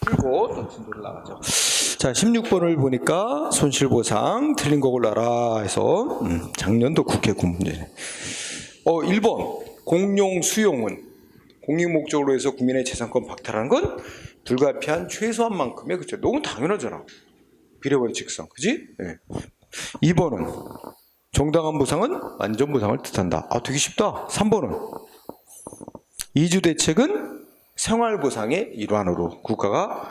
풀고 또 진도를 나가죠. 자, 16번을 보니까 손실보상 틀린 거 골라라 해서 작년도 국회 군문제네. 1번 공용 수용은 공익 목적으로 해서 국민의 재산권 박탈하는 건 불가피한 최소한만큼의, 그쵸? 너무 당연하잖아. 비례원칙상, 그지? 네. 2번은 정당한 보상은 완전 보상을 뜻한다. 되게 쉽다. 3번은 이주대책은 생활보상의 일환으로 국가가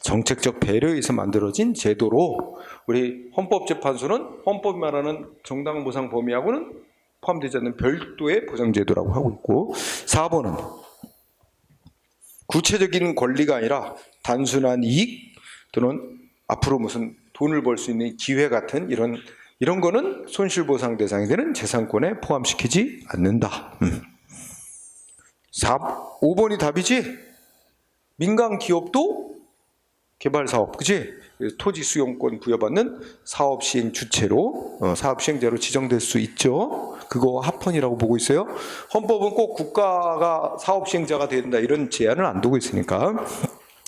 정책적 배려에서 만들어진 제도로 우리 헌법재판소는 헌법이 말하는 정당한 보상 범위하고는 포함되지 않는 별도의 보상제도라고 하고 있고, 4번은 구체적인 권리가 아니라 단순한 이익 또는 앞으로 무슨 돈을 벌 수 있는 기회 같은 이런 거는 손실보상 대상이 되는 재산권에 포함시키지 않는다. 5번이 답이지? 민간 기업도 개발 사업, 그치? 토지 수용권 부여받는 사업 시행 주체로, 사업 시행자로 지정될 수 있죠. 그거 합헌이라고 보고 있어요. 헌법은 꼭 국가가 사업 시행자가 된다 이런 제한을 안 두고 있으니까.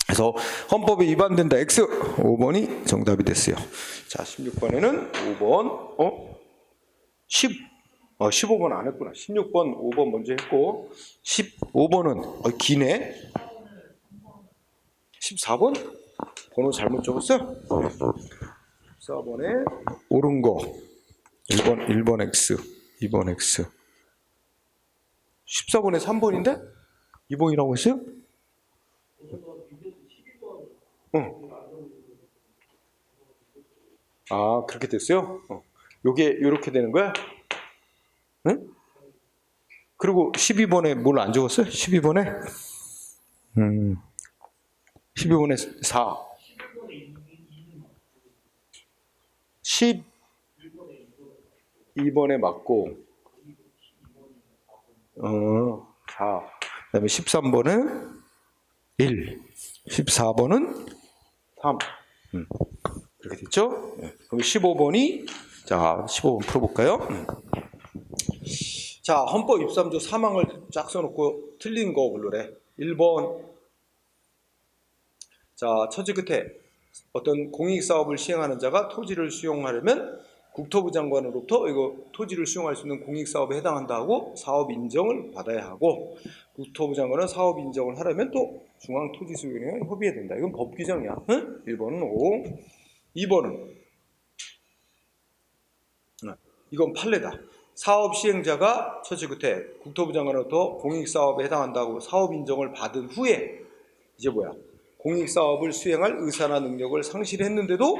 그래서 헌법에 위반된다 X. 5번이 정답이 됐어요. 자, 16번에는 5번, 15번 안 했구나. 16번, 5번 먼저 했고, 15번은, 기네? 14번? 번호 잘못 적었어요? 14번에 옳은 거. 1번 X, 2번 X. 14번에 3번인데? 2번이라고 했어요? 응. 그렇게 됐어요? 요게 요렇게 되는 거야? 응? 그리고 12번에 뭘 안 적었어요? 12번에? 12번에 4. 12번에 맞고, 4. 그 다음에 13번은 1. 14번은 3. 그렇게 됐죠? 그럼 15번이, 자, 15번 풀어볼까요? 자, 헌법 23조 3항을 쫙 써놓고 틀린 거 고르래. 1번. 자, 처지 끝에 어떤 공익사업을 시행하는 자가 토지를 수용하려면 국토부 장관으로부터 이거 토지를 수용할 수 있는 공익사업에 해당한다 하고 사업 인정을 받아야 하고, 국토부 장관은 사업 인정을 하려면 또 중앙토지수용회와 협의해야 된다. 이건 법 규정이야. 응? 1번은 O. 2번은 이건 판례다. 사업 시행자가 처지 끝에 국토부 장관으로부터 공익사업에 해당한다고 사업 인정을 받은 후에 이제 뭐야? 공익사업을 수행할 의사나 능력을 상실했는데도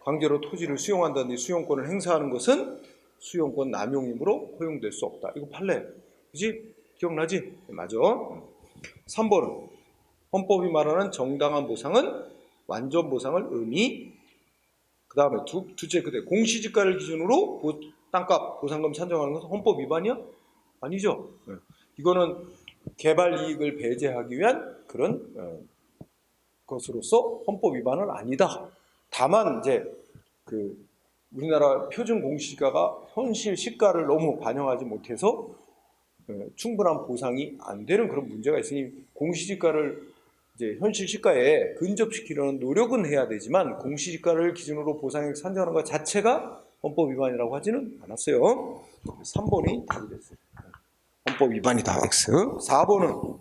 강제로 토지를 수용한다든지 수용권을 행사하는 것은 수용권 남용이므로 허용될 수 없다. 이거 판례. 그지? 기억나지? 맞아. 3번은 헌법이 말하는 정당한 보상은 완전 보상을 의미. 그 다음에 둘째 끝에 공시지가를 기준으로 땅값 보상금 산정하는 것은 헌법 위반이야? 아니죠. 이거는 개발 이익을 배제하기 위한 그런 것으로서 헌법 위반은 아니다. 다만 이제 우리나라 표준 공시지가가 현실 시가를 너무 반영하지 못해서 충분한 보상이 안 되는 그런 문제가 있으니 공시지가를 이제 현실 시가에 근접시키려는 노력은 해야 되지만 공시지가를 기준으로 보상액 산정하는 것 자체가 헌법 위반이라고 하지는 않았어요. 3번이 답이 됐어요. 헌법 위반이다. X. 4번은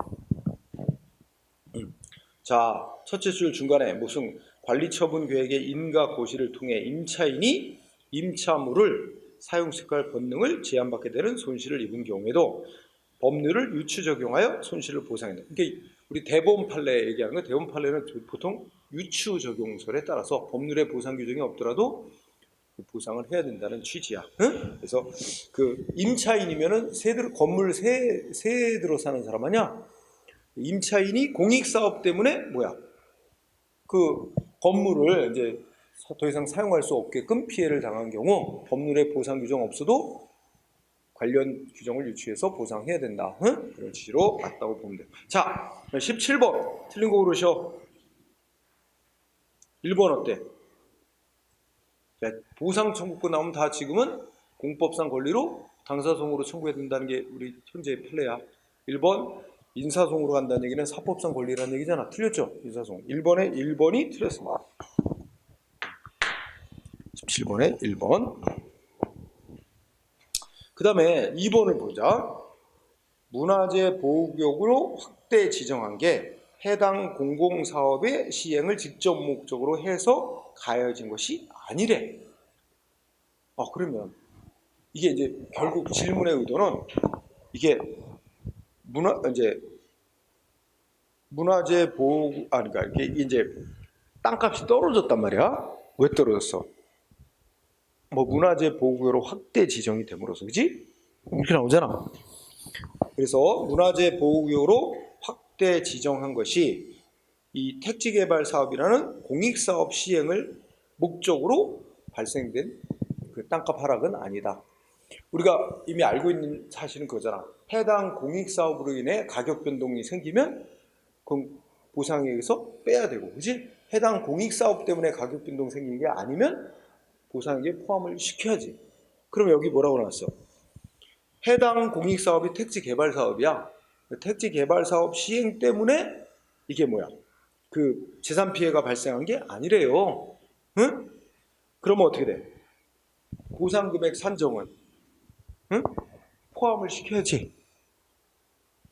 자, 첫째 줄 중간에 무슨 관리처분 계획의 인가 고시를 통해 임차인이 임차물을 사용시할 권능을 제한받게 되는 손실을 입은 경우에도 법률을 유추 적용하여 손실을 보상한다. 그러니까 우리 대법원 판례 얘기하는 거, 대법원 판례는 보통 유추 적용설에 따라서 법률의 보상 규정이 없더라도 보상을 해야 된다는 취지야. 응? 그래서 임차인이면은 건물 세 들어 사는 사람 아니야? 임차인이 공익사업 때문에 건물을 이제 더 이상 사용할 수 없게끔 피해를 당한 경우 법률에 보상 규정 없어도 관련 규정을 유추해서 보상해야 된다. 응? 그런 취지로 맞다고 보면 돼요. 자, 17번 틀린 거 고르셔. 1번 어때? 자, 보상 청구권 나오면 다 지금은 공법상 권리로 당사성으로 청구해야 된다는 게 우리 현재의 판례야. 1번 인사송으로 간다는 얘기는 사법상 권리라는 얘기잖아. 틀렸죠? 인사송. 1번이 틀렸습니다. 17번에 1번. 그 다음에 2번을 보자. 문화재 보호구역으로 확대 지정한 게 해당 공공사업의 시행을 직접 목적으로 해서 가해진 것이 아니래. 그러면 이게 이제 결국 질문의 의도는 이게 문화재 보호 그러니까 이게 이제 땅값이 떨어졌단 말이야. 왜 떨어졌어? 문화재 보호구역으로 확대 지정이 됨으로써, 그지? 이렇게 나오잖아. 그래서 문화재 보호구역으로 확대 지정한 것이 이 택지개발 사업이라는 공익사업 시행을 목적으로 발생된 그 땅값 하락은 아니다. 우리가 이미 알고 있는 사실은 그거잖아. 해당 공익사업으로 인해 가격 변동이 생기면 그럼 보상액에서 빼야 되고, 그지? 해당 공익사업 때문에 가격 변동 생긴 게 아니면 보상액에 포함을 시켜야지. 그럼 여기 뭐라고 나왔어? 해당 공익사업이 택지개발사업이야. 택지개발사업 시행 때문에 이게 그 재산 피해가 발생한 게 아니래요. 응? 그러면 어떻게 돼? 보상금액 산정은 포함을 시켜야지.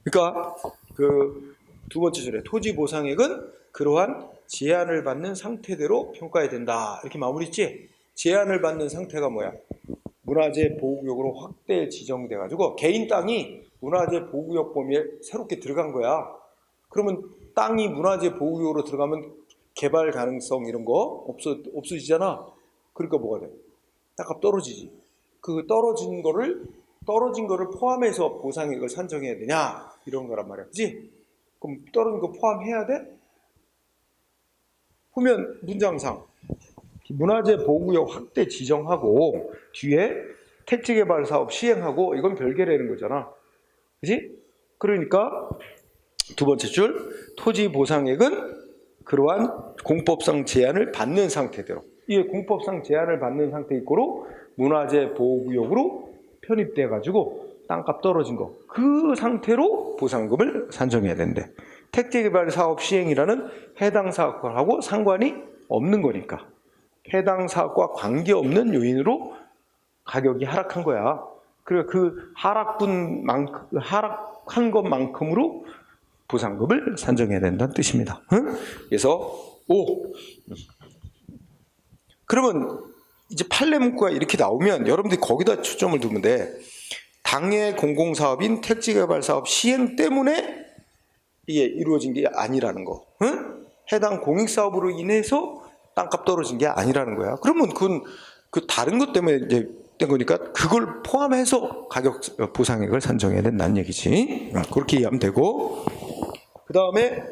그러니까 그 두 번째 줄에 토지 보상액은 그러한 제한을 받는 상태대로 평가해야 된다. 이렇게 마무리했지? 제한을 받는 상태가 문화재 보호구역으로 확대 지정돼 가지고 개인 땅이 문화재 보호구역 범위에 새롭게 들어간 거야. 그러면 땅이 문화재 보호구역으로 들어가면 개발 가능성 이런 거 없어지잖아. 그러니까 뭐가 돼? 땅값 떨어지지. 그 떨어진 거를 포함해서 보상액을 산정해야 되냐 이런 거란 말이야. 그지? 그럼 떨어진 거 포함해야 돼? 보면 문장상 문화재 보호구역 확대 지정하고 뒤에 택지개발 사업 시행하고 이건 별개라는 거잖아. 그지? 그러니까 두 번째 줄 토지 보상액은 그러한 공법상 제한을 받는 상태대로, 이게 공법상 제한을 받는 상태 이꼬로 문화재 보호구역으로 편입돼 가지고 땅값 떨어진 거 그 상태로 보상금을 산정해야 된대. 택지개발 사업 시행이라는 해당 사업하고 상관이 없는 거니까 해당 사업과 관계없는 요인으로 가격이 하락한 거야. 그리고 그 하락한 것만큼으로 보상금을 산정해야 된다는 뜻입니다. 응? 그래서 그러면 이제 판례 문구가 이렇게 나오면 여러분들이 거기다 초점을 두면 돼. 당해 공공사업인 택지개발사업 시행 때문에 이게 이루어진 게 아니라는 거. 응? 해당 공익사업으로 인해서 땅값 떨어진 게 아니라는 거야. 그러면 그건 그 다른 것 때문에 이제 된 거니까 그걸 포함해서 가격 보상액을 산정해야 된다는 얘기지. 그렇게 이해하면 되고. 그 다음에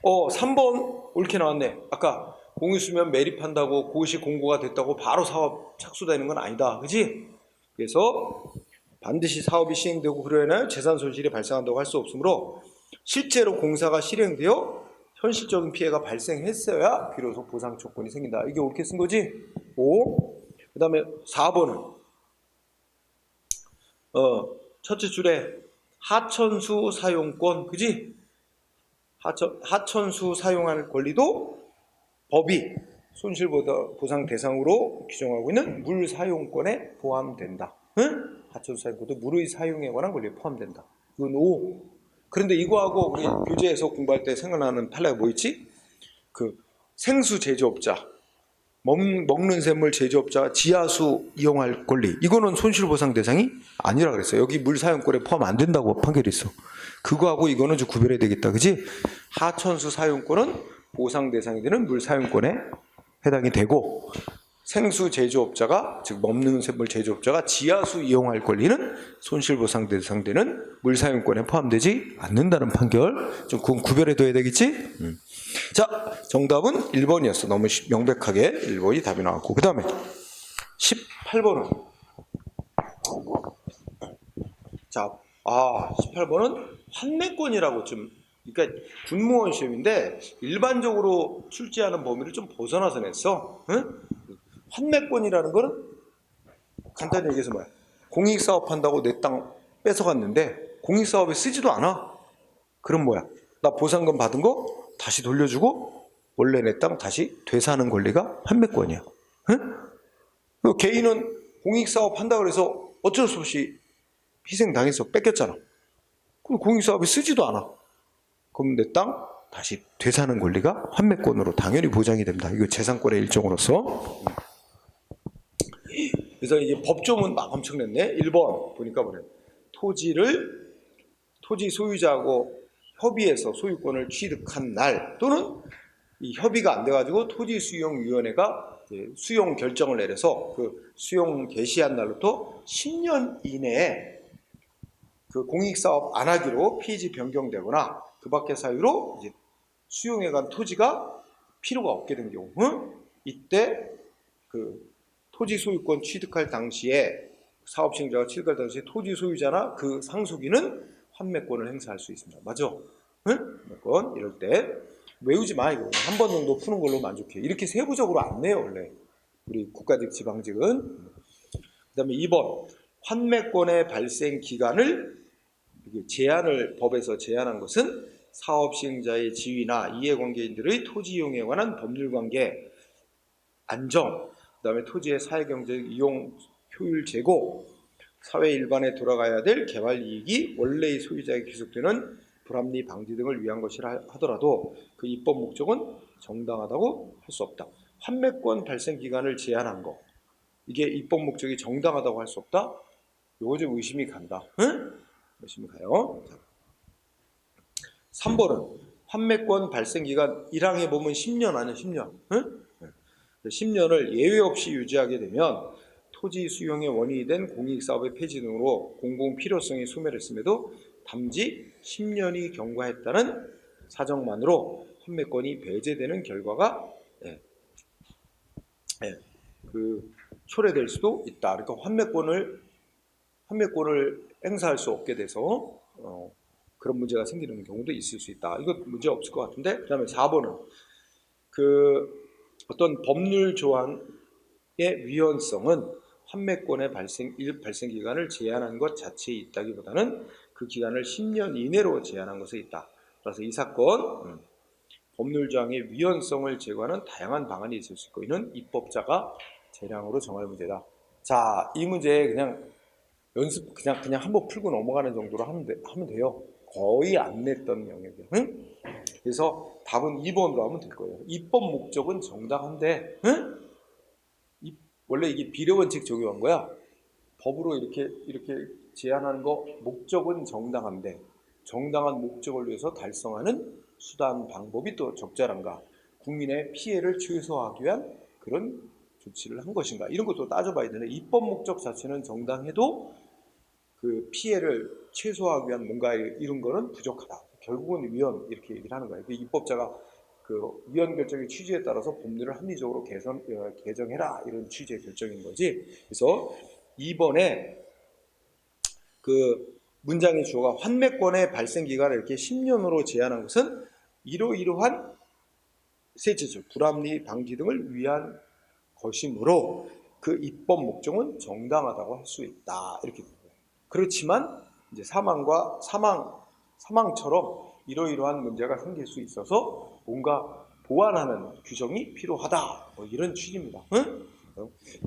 3번 옳게 나왔네. 아까 공유수면 매립한다고 그것이 공고가 됐다고 바로 사업 착수되는 건 아니다. 그지? 그래서 반드시 사업이 시행되고 그로 인하여 재산 손실이 발생한다고 할 수 없으므로 실제로 공사가 실행되어 현실적인 피해가 발생했어야 비로소 보상 조건이 생긴다. 이게 옳게 쓴 거지? 그 다음에 4번은 첫째 줄에 하천수 사용권, 그지? 하천수 사용할 권리도 법이 손실보상 대상으로 규정하고 있는 물 사용권에 포함된다. 응? 하천수 사용권도 물의 사용에 관한 권리에 포함된다. 이건 5. 그런데 이거하고 우리 교재에서 공부할 때 생각나는 판례가 뭐 있지? 그 생수 제조업자, 먹는 샘물 제조업자가 지하수 이용할 권리, 이거는 손실보상 대상이 아니라 그랬어요. 여기 물 사용권에 포함 안 된다고 판결이 있어. 그거하고 이거는 좀 구별해야 되겠다, 그지? 하천수 사용권은 보상 대상이 되는 물 사용권에 해당이 되고, 생수 제조업자가, 즉 먹는 샘물 제조업자가 지하수 이용할 권리는 손실보상 대상되는 물 사용권에 포함되지 않는다는 판결. 좀 그건 구별해둬야 되겠지? 자, 정답은 1번이었어. 너무 명백하게 1번이 답이 나왔고. 그 다음에 18번은 18번은 환매권이라고 그러니까 군무원 시험인데 일반적으로 출제하는 범위를 좀 벗어나서 냈어. 응? 환매권이라는 거는 간단히 얘기해서 공익사업 한다고 내 땅 뺏어갔는데 공익사업에 쓰지도 않아. 그럼 뭐야? 나 보상금 받은 거 다시 돌려주고 원래 내 땅 다시 되사는 권리가 환매권이야. 응? 개인은 공익사업 한다고 해서 어쩔 수 없이 희생당해서 뺏겼잖아. 그럼 공익사업에 쓰지도 않아. 그럼 내 땅 다시 되사는 권리가 환매권으로 당연히 보장이 됩니다. 이거 재산권의 일종으로서. 그래서 이게 법조문 막 엄청 냈네. 1번 보니까 뭐래? 토지 소유자하고 협의해서 소유권을 취득한 날 또는 이 협의가 안 돼가지고 토지수용위원회가 수용 결정을 내려서 그 수용 개시한 날부터 10년 이내에 그 공익사업 안 하기로 피지 변경되거나 그 밖의 사유로 이제 수용해간 토지가 필요가 없게 된 경우, 이때 그 토지 소유권 취득할 당시에 사업 시행자가 취득할 당시에 토지 소유자나 그 상속인은 환매권을 행사할 수 있습니다. 맞아? 환매권 이럴 때 외우지 마. 이거 한 번 정도 푸는 걸로 만족해. 이렇게 세부적으로 안 내요 원래 우리 국가직 지방직은. 그 다음에 2번 환매권의 발생 기간을 법에서 제한한 것은 사업 시행자의 지위나 이해관계인들의 토지 이용에 관한 법률관계 안정, 그 다음에 토지의 사회경제적 이용 효율 제고, 사회 일반에 돌아가야 될 개발 이익이 원래의 소유자에게 귀속되는 불합리 방지 등을 위한 것이라 하더라도 그 입법 목적은 정당하다고 할 수 없다. 환매권 발생 기간을 제한한 거, 이게 입법 목적이 정당하다고 할 수 없다? 요거 좀 의심이 간다. 응? 의심이 가요. 3번은 환매권 발생 기간 1항에 보면 10년 아니야 10년. 응? 10년을 예외 없이 유지하게 되면 토지 수용의 원인이 된 공익사업의 폐지 등으로 공공 필요성이 소멸했음에도 담지 10년이 경과했다는 사정만으로 환매권이 배제되는 결과가 초래될 수도 있다. 그러니까 환매권을 행사할 수 없게 돼서 그런 문제가 생기는 경우도 있을 수 있다. 이거 문제 없을 것 같은데. 그다음에 4번은 어떤 법률 조항의 위헌성은 환매권의 발생 기간을 제한한 것 자체에 있다기보다는 그 기간을 10년 이내로 제한한 것에 있다. 그래서 이 사건 법률 조항의 위헌성을 제거하는 다양한 방안이 있을 수 있고 이는 입법자가 재량으로 정할 문제다. 자, 이 문제 그냥 연습 그냥 한번 풀고 넘어가는 정도로 하면 돼요. 거의 안 냈던 영역이에요. 응? 그래서 답은 2번으로 하면 될 거예요. 입법 목적은 정당한데, 원래 이게 비례원칙 적용한 거야. 법으로 이렇게 제한하는 거 목적은 정당한데 정당한 목적을 위해서 달성하는 수단 방법이 또 적절한가? 국민의 피해를 최소화하기 위한 그런 조치를 한 것인가? 이런 것도 따져봐야 되는데 입법 목적 자체는 정당해도 그 피해를 최소화하기 위한 뭔가 이런 거는 부족하다. 결국은 위헌 이렇게 얘기를 하는 거예요. 입법자가 그 위헌 결정의 취지에 따라서 법률을 합리적으로 개정해라 이런 취지의 결정인 거지. 그래서 2번에 그 문장의 주어가 환매권의 발생 기간을 이렇게 10년으로 제한한 것은 이러이러한 세제적 불합리 방지 등을 위한 것이므로 그 입법 목적은 정당하다고 할 수 있다. 이렇게 됩니다. 그렇지만 이제 사망처럼 이러이러한 문제가 생길 수 있어서 뭔가 보완하는 규정이 필요하다. 뭐 이런 취지입니다. 응?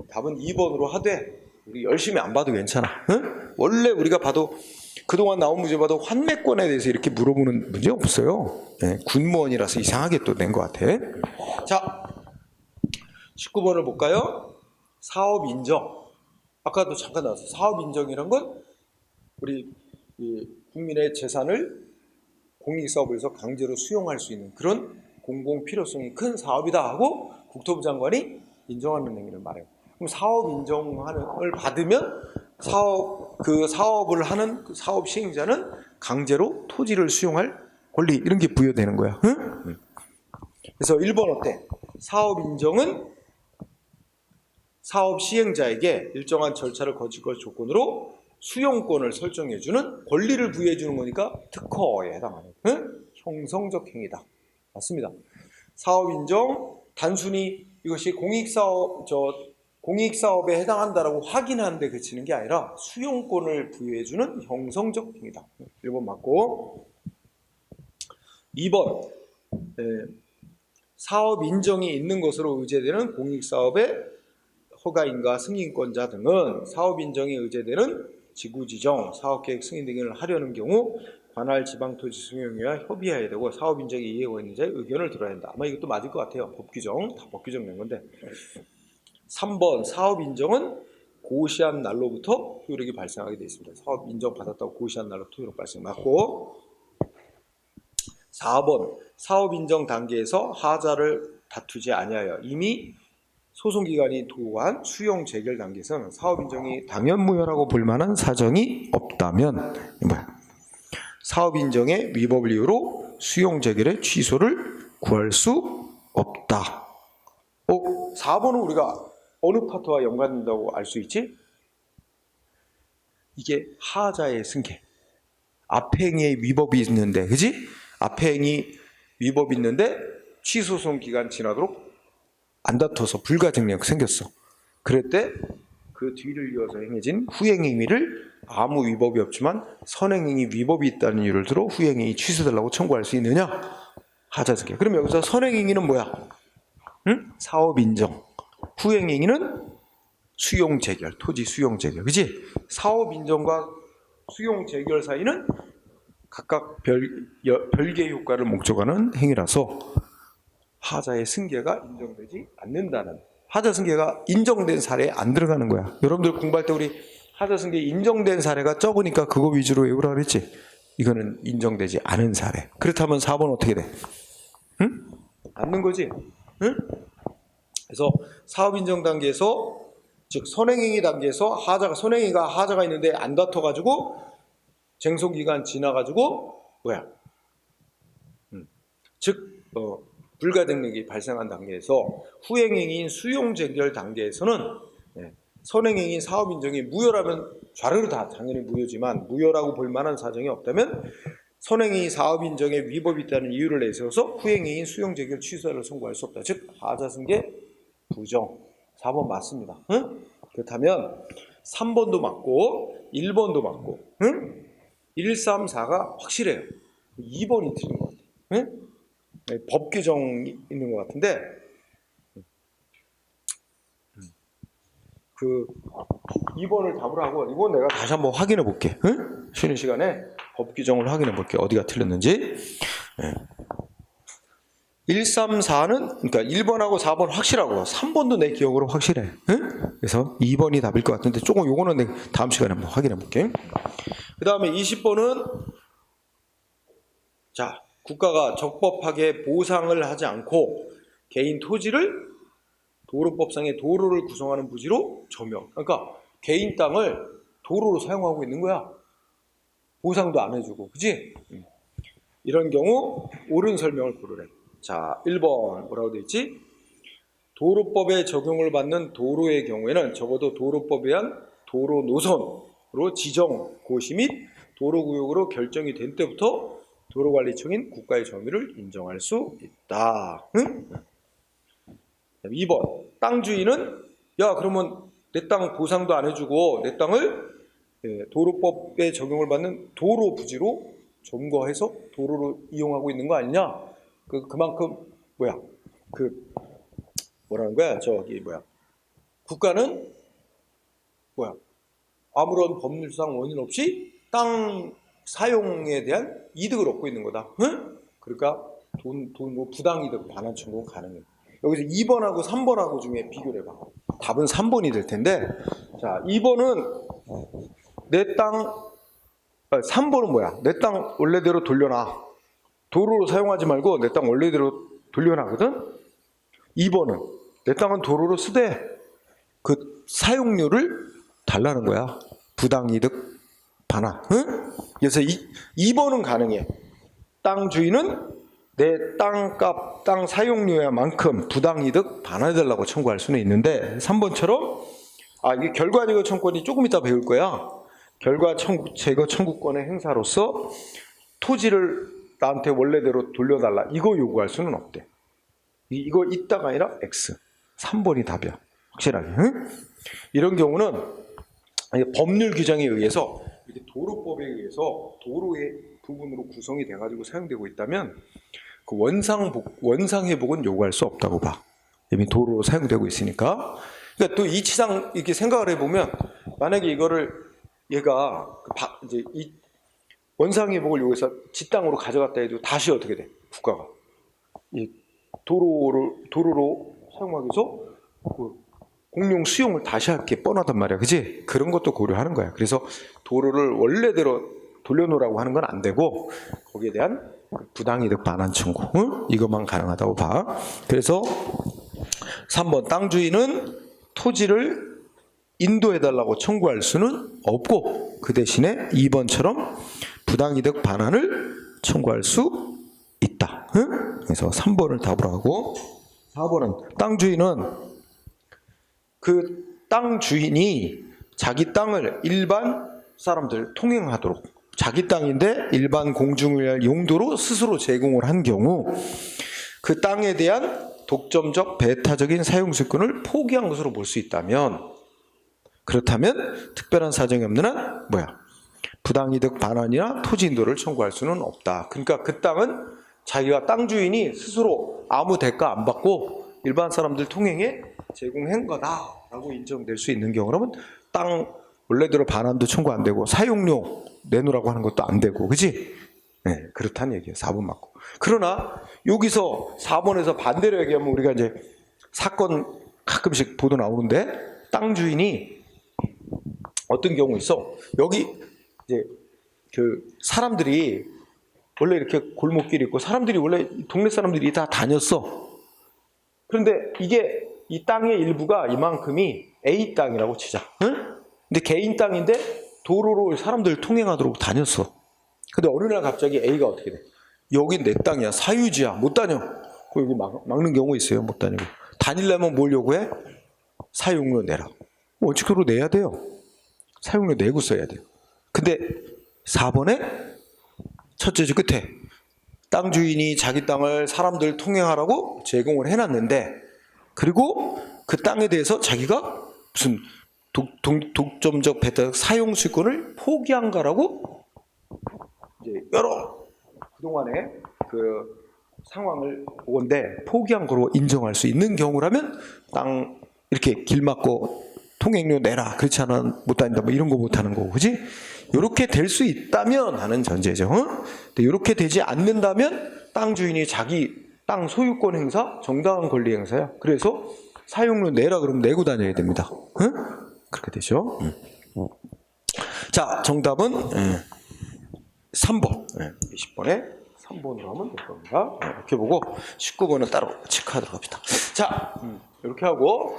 답은 2번으로 하되 우리 열심히 안 봐도 괜찮아. 응? 원래 우리가 봐도 그동안 나온 문제 봐도 환매권에 대해서 이렇게 물어보는 문제 없어요. 네, 군무원이라서 이상하게 또 낸 것 같아. 자, 19번을 볼까요? 사업 인정. 아까도 잠깐 나왔어요. 사업 인정이란 건 우리 국민의 재산을 공익사업에서 강제로 수용할 수 있는 그런 공공 필요성이 큰 사업이다 하고 국토부 장관이 인정하는 행위를 말해요. 그럼 사업 인정을 받으면 사업을 하는 그 사업 시행자는 강제로 토지를 수용할 권리 이런 게 부여되는 거야. 응? 그래서 1번 어때? 사업 인정은 사업 시행자에게 일정한 절차를 거칠 것 조건으로 수용권을 설정해주는 권리를 부여해주는 거니까 특허에 해당하는 형성적 행위다. 맞습니다. 사업 인정 단순히 이것이 공익사업에 해당한다라고 확인하는데 그치는 게 아니라 수용권을 부여해주는 형성적 행위다. 1번 맞고 2번 사업 인정이 있는 것으로 의제되는 공익사업의 허가인가 승인권자 등은 사업 인정에 의제되는 지구지정, 사업계획 승인 등을 하려는 경우 관할 지방토지 수용회와 협의해야 되고 사업 인정에 이해가 있는 자의 의견을 들어야 한다. 아마 이것도 맞을 것 같아요. 법규정, 다 법규정 낸 건데. 3번 사업 인정은 고시한 날로부터 효력이 발생하게 되어 있습니다. 사업 인정 받았다고 고시한 날로부터 효력 발생 맞고. 4번 사업 인정 단계에서 하자를 다투지 아니하여 이미 소송기관이 도구한 수용 재결 단계에서는 사업 인정이 당연무효라고 볼 만한 사정이 없다면 사업 인정의 위법 이유로 수용 재결의 취소를 구할 수 없다. 4번은 우리가 어느 파트와 연관된다고 알 수 있지? 이게 하자의 승계. 앞에 행위에 위법이 있는데, 그지? 앞에 행위 위법이 있는데 취소송 기간 지나도록 안 다퉈서 불가증력 생겼어. 그럴 때 그 뒤를 이어서 행해진 후행행위를 아무 위법이 없지만 선행행위 위법이 있다는 이유를 들어 후행행위 취소달라고 청구할 수 있느냐? 하자승계. 그럼 여기서 선행행위는 뭐야? 응? 사업 인정. 후행행위는 수용 재결, 토지 수용 재결. 그지? 사업 인정과 수용 재결 사이는 각각 별개의 효과를 목적하는 행위라서 하자의 승계가 인정되지 않는다는, 하자 승계가 인정된 사례에 안 들어가는 거야. 여러분들 공부할 때 우리 하자 승계 인정된 사례가 적으니까 그거 위주로 외우라 그랬지. 이거는 인정되지 않은 사례. 그렇다면 4번 어떻게 돼? 응? 않는 거지. 응? 그래서 사업 인정 단계에서, 즉 선행행위 단계에서 선행행위가 하자가 있는데 안 다퉈가지고 쟁송 기간 지나가지고 즉 불가증력이 발생한 단계에서 후행행위인 수용 재결 단계에서는 선행행위인 사업 인정이 무효라면 좌르르 다 당연히 무효지만 무효라고 볼 만한 사정이 없다면 선행행위 사업 인정에 위법이 있다는 이유를 내세워서 후행행위인 수용 재결 취소를 선고할 수 없다. 즉 하자승계 부정. 4번 맞습니다. 응? 그렇다면 3번도 맞고 1번도 맞고, 응? 1, 3, 4가 확실해요. 2번이 틀린 것 같아요. 응? 법 규정이 있는 것 같은데 그 2번을 답을 하고 이건 내가 다시 한번 확인해 볼게. 응? 쉬는 시간에 법 규정을 확인해 볼게. 어디가 틀렸는지. 1, 3, 4는 그러니까 1번하고 4번 확실하고 3번도 내 기억으로 확실해. 응? 그래서 2번이 답일 것 같은데 조금 요거는 내가 다음 시간에 한번 확인해 볼게. 그 다음에 20번은 자, 국가가 적법하게 보상을 하지 않고 개인 토지를 도로법상의 도로를 구성하는 부지로 점용. 그러니까 개인 땅을 도로로 사용하고 있는 거야. 보상도 안 해주고, 그지? 이런 경우 옳은 설명을 고르래. 자, 1번 뭐라고 되어 있지? 도로법에 적용을 받는 도로의 경우에는 적어도 도로법에 의한 도로 노선으로 지정, 고시 및 도로구역으로 결정이 된 때부터 도로관리청인 국가의 점유를 인정할 수 있다. 응? 2번 땅 주인은 야 그러면 내 땅 보상도 안 해주고 내 땅을 도로법에 적용을 받는 도로 부지로 점거해서 도로로 이용하고 있는 거 아니냐? 그만큼 뭐라는 거야? 국가는 아무런 법률상 원인 없이 땅 사용에 대한 이득을 얻고 있는 거다. 응? 그러니까 뭐 부당이득 반환 청구 가능해. 여기서 2번하고 3번하고 중에 비교를 해봐. 답은 3번이 될 텐데, 자 2번은 내 땅, 3번은 뭐야? 내 땅 원래대로 돌려놔. 도로로 사용하지 말고 내 땅 원래대로 돌려놔거든. 2번은 내 땅은 도로로 쓰되 그 사용료를 달라는 거야. 부당이득 반환. 응? 그래서 2번은 가능해. 땅 주인은 내 땅값, 땅 사용료야만큼 부당이득 반환해달라고 청구할 수는 있는데 3번처럼 이게 결과 제거 청구권이 조금 이따 배울 거야. 결과 제거 청구권의 행사로서 토지를 나한테 원래대로 돌려달라. 이거 요구할 수는 없대. 이거 있다가 아니라 X. 3번이 답이야. 확실하게. 응? 이런 경우는 법률 규정에 의해서 도로법에 의해서 도로의 부분으로 구성이 돼가지고 사용되고 있다면 그 원상 회복은 요구할 수 없다고 봐. 이미 도로로 사용되고 있으니까. 그러니까 또 이치상 이렇게 생각을 해보면 만약에 이거를 얘가 이제 이 원상 회복을 요구해서 지 땅으로 가져갔다 해도 다시 어떻게 돼? 국가가 이 도로로 사용하기 위해서 그 공용 수용을 다시 할 게 뻔하단 말이야, 그지? 그런 것도 고려하는 거야. 그래서 도로를 원래대로 돌려놓으라고 하는 건 안 되고 거기에 대한 부당이득 반환 청구, 응? 이것만 가능하다고 봐. 그래서 3번 땅 주인은 토지를 인도해달라고 청구할 수는 없고 그 대신에 2번처럼 부당이득 반환을 청구할 수 있다. 응? 그래서 3번을 답으로 하고 4번은 땅 주인은 그 땅 주인이 자기 땅을 일반 사람들 통행하도록 자기 땅인데 일반 공중을 위한 용도로 스스로 제공을 한 경우 그 땅에 대한 독점적 배타적인 사용수권을 포기한 것으로 볼 수 있다면 그렇다면 특별한 사정이 없는 한 부당이득 반환이나 토지 인도를 청구할 수는 없다. 그러니까 그 땅은 자기가 땅 주인이 스스로 아무 대가 안 받고 일반 사람들 통행에 제공한 거다라고 인정될 수 있는 경우라면 땅 원래대로 반환도 청구 안 되고 사용료 내놓으라고 하는 것도 안 되고, 그지? 네, 그렇다는 얘기예요. 4번 맞고. 그러나 여기서 4번에서 반대로 얘기하면 우리가 이제 사건 가끔씩 보도 나오는데 땅 주인이 어떤 경우 있어? 여기 이제 그 사람들이 원래 이렇게 골목길이 있고 사람들이 원래 동네 사람들이 다 다녔어. 그런데 이게 이 땅의 일부가 이만큼이 A 땅이라고 치자. 응? 근데 개인 땅인데 도로로 사람들 통행하도록 다녔어. 근데 어느 날 갑자기 A가 어떻게 돼? 여긴 내 땅이야. 사유지야. 못 다녀. 그 여기 막는 경우 있어요. 못 다니고. 다니려면 뭘 요구해? 사용료 내라. 원칙적으로 내야 돼요. 사용료 내고 써야 돼요. 근데 4번에 첫째 줄 끝에 땅 주인이 자기 땅을 사람들 통행하라고 제공을 해놨는데 그리고 그 땅에 대해서 자기가 무슨 독점적 배타적 사용 수권을 포기한 거라고 이제 여러 그동안의 그 상황을 보건대 포기한 거로 인정할 수 있는 경우라면 땅 이렇게 길 막고 통행료 내라 그렇지 않아 못 다닌다 뭐 이런 거 못 하는 거고, 그지? 이렇게 될 수 있다면 하는 전제죠. 근데 이렇게 되지 않는다면 땅 주인이 자기 땅 소유권 행사 정당한 권리 행사야. 그래서 사용료 내라 그러면 내고 다녀야 됩니다. 응? 그렇게 되죠. 자, 정답은 3번. 20번에 3번으로 하면 될 겁니다. 이렇게 보고 19번은 따로 체크하도록 합시다. 자, 이렇게 하고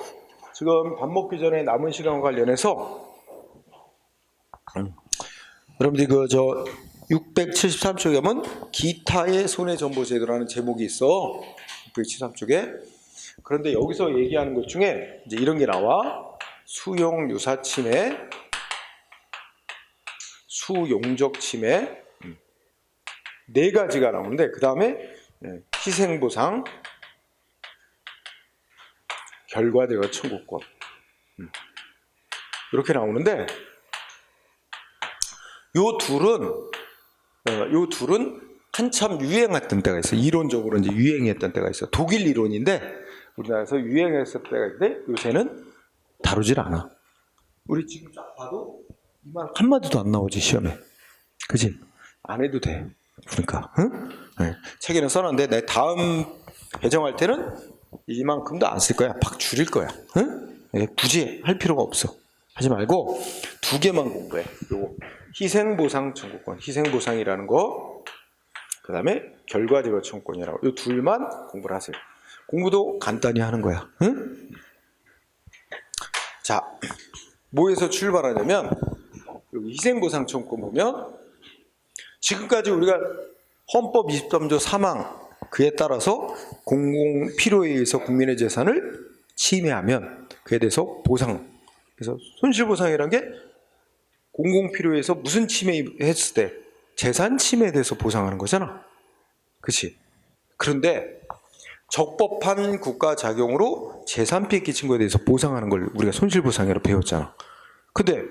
지금 밥 먹기 전에 남은 시간과 관련해서 여러분들이 673쪽에 보면 기타의 손해정보제도라는 제목이 있어. 673쪽에. 그런데 여기서 얘기하는 것 중에 이제 이런 게 나와. 수용 유사 침해, 수용적 침해, 네 가지가 나오는데 그 다음에 희생보상, 결과대가 청구권 이렇게 나오는데 요 둘은 한참 유행했던 때가 있어요. 이론적으로 이제 유행했던 때가 있어요. 독일 이론인데 우리나라에서 유행했을 때가 있는데 요새는 다루질 않아. 우리 지금 쫙 봐도 이 말 한마디도 안 나오지 시험에. 그지? 안 해도 돼. 그러니까 응? 네. 책에는 써놨는데 내 다음 배정할 때는 이만큼도 안 쓸 거야. 팍 줄일 거야. 응? 굳이 할 필요가 없어. 하지 말고 두 개만 공부해. 요거 희생보상 청구권, 희생보상이라는 거, 그 다음에 결과제거 청구권이라고 이 둘만 공부를 하세요. 공부도 간단히 하는 거야. 응? 자, 뭐에서 출발하냐면 여기 희생보상 청구권 보면 지금까지 우리가 헌법 23조 3항 그에 따라서 공공 필요에 의해서 국민의 재산을 침해하면 그에 대해서 보상. 그래서 손실보상이라는 게 공공 필요에 의해서 무슨 침해했을 때 재산 침해에 대해서 보상하는 거잖아. 그렇지? 그런데 적법한 국가 작용으로 재산 피해 끼친 거에 대해서 보상하는 걸 우리가 손실보상이라고 배웠잖아. 근데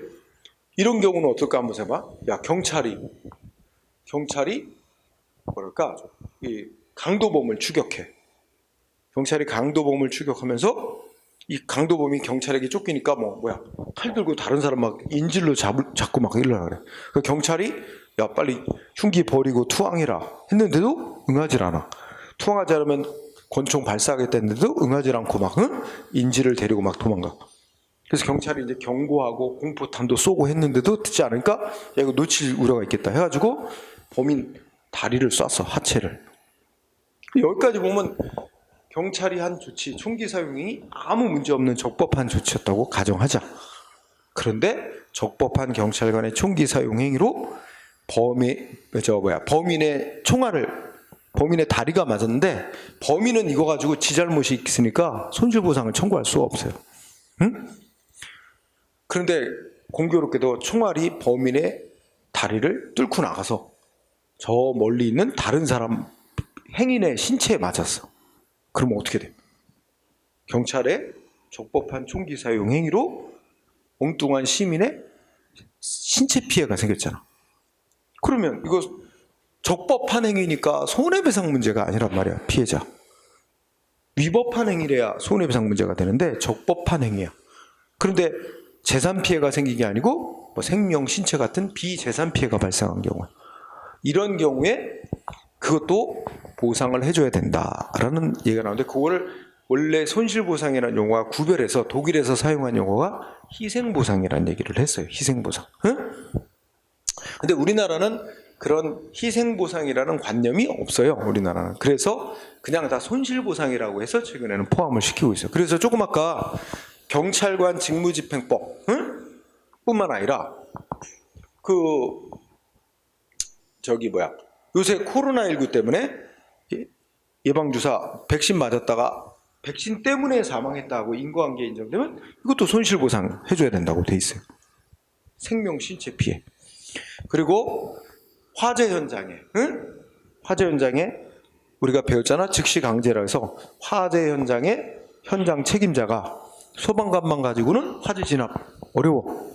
이런 경우는 어떨까 한번 해봐. 야, 경찰이 경찰이 뭐랄까 이 강도범을 추격해. 경찰이 강도범을 추격하면서 이 강도범이 경찰에게 쫓기니까 칼 들고 다른 사람 막 인질로 잡고 막 이러려 그래. 그 경찰이 야 빨리 흉기 버리고 투항해라 했는데도 응하질 않아. 투항하지 않으면 권총 발사하겠다 했는데도 응하질 않고 막 인질을 데리고 막 도망가. 그래서 경찰이 이제 경고하고 공포탄도 쏘고 했는데도 듣지 않으니까 야 이거 놓칠 우려가 있겠다 해가지고 범인 다리를 쐈어. 하체를. 여기까지 보면 경찰이 한 조치, 총기 사용이 아무 문제 없는 적법한 조치였다고 가정하자. 그런데 적법한 경찰관의 총기 사용 행위로 범인의 다리가 맞았는데 범인은 이거 가지고 지 잘못이 있으니까 손실보상을 청구할 수가 없어요. 응? 그런데 공교롭게도 총알이 범인의 다리를 뚫고 나가서 저 멀리 있는 다른 사람 행인의 신체에 맞았어. 그러면 어떻게 돼? 경찰의 적법한 총기 사용 행위로 엉뚱한 시민의 신체 피해가 생겼잖아. 그러면 이거 적법한 행위니까 손해배상 문제가 아니란 말이야. 피해자. 위법한 행위래야 손해배상 문제가 되는데 적법한 행위야. 그런데 재산 피해가 생긴 게 아니고 생명, 신체 같은 비재산 피해가 발생한 경우, 이런 경우에 그것도 보상을 해줘야 된다라는 얘기가 나오는데, 그거를 원래 손실보상이라는 용어와 구별해서 독일에서 사용한 용어가 희생보상이라는 얘기를 했어요. 희생보상. 응? 근데 우리나라는 그런 희생보상이라는 관념이 없어요. 우리나라는. 그래서 그냥 다 손실보상이라고 해서 최근에는 포함을 시키고 있어요. 그래서 조금 아까 경찰관 직무집행법 뿐만 아니라 요새 코로나19 때문에 예방주사 백신 맞았다가 백신 때문에 사망했다고 인과관계 인정되면 이것도 손실보상 해줘야 된다고 돼 있어요. 생명, 신체 피해. 그리고 화재 현장에 우리가 배웠잖아. 즉시강제라 해서 화재 현장에 현장 책임자가 소방관만 가지고는 화재 진압 어려워.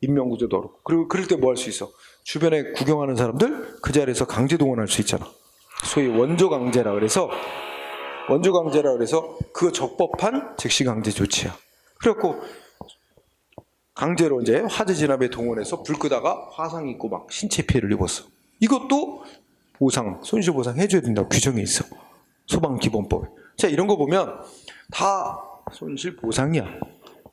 인명구조도 어렵고. 그리고 그럴 때 뭐 할 수 있어? 주변에 구경하는 사람들 그 자리에서 강제 동원할 수 있잖아. 소위 원조강제라 그래서 그거 적법한 즉시강제 조치야. 그래갖고 강제로 이제 화재 진압에 동원해서 불 끄다가 화상 입고 막 신체 피해를 입었어. 이것도 손실보상 해줘야 된다고 규정이 있어. 소방기본법에. 자, 이런 거 보면 다 손실보상이야.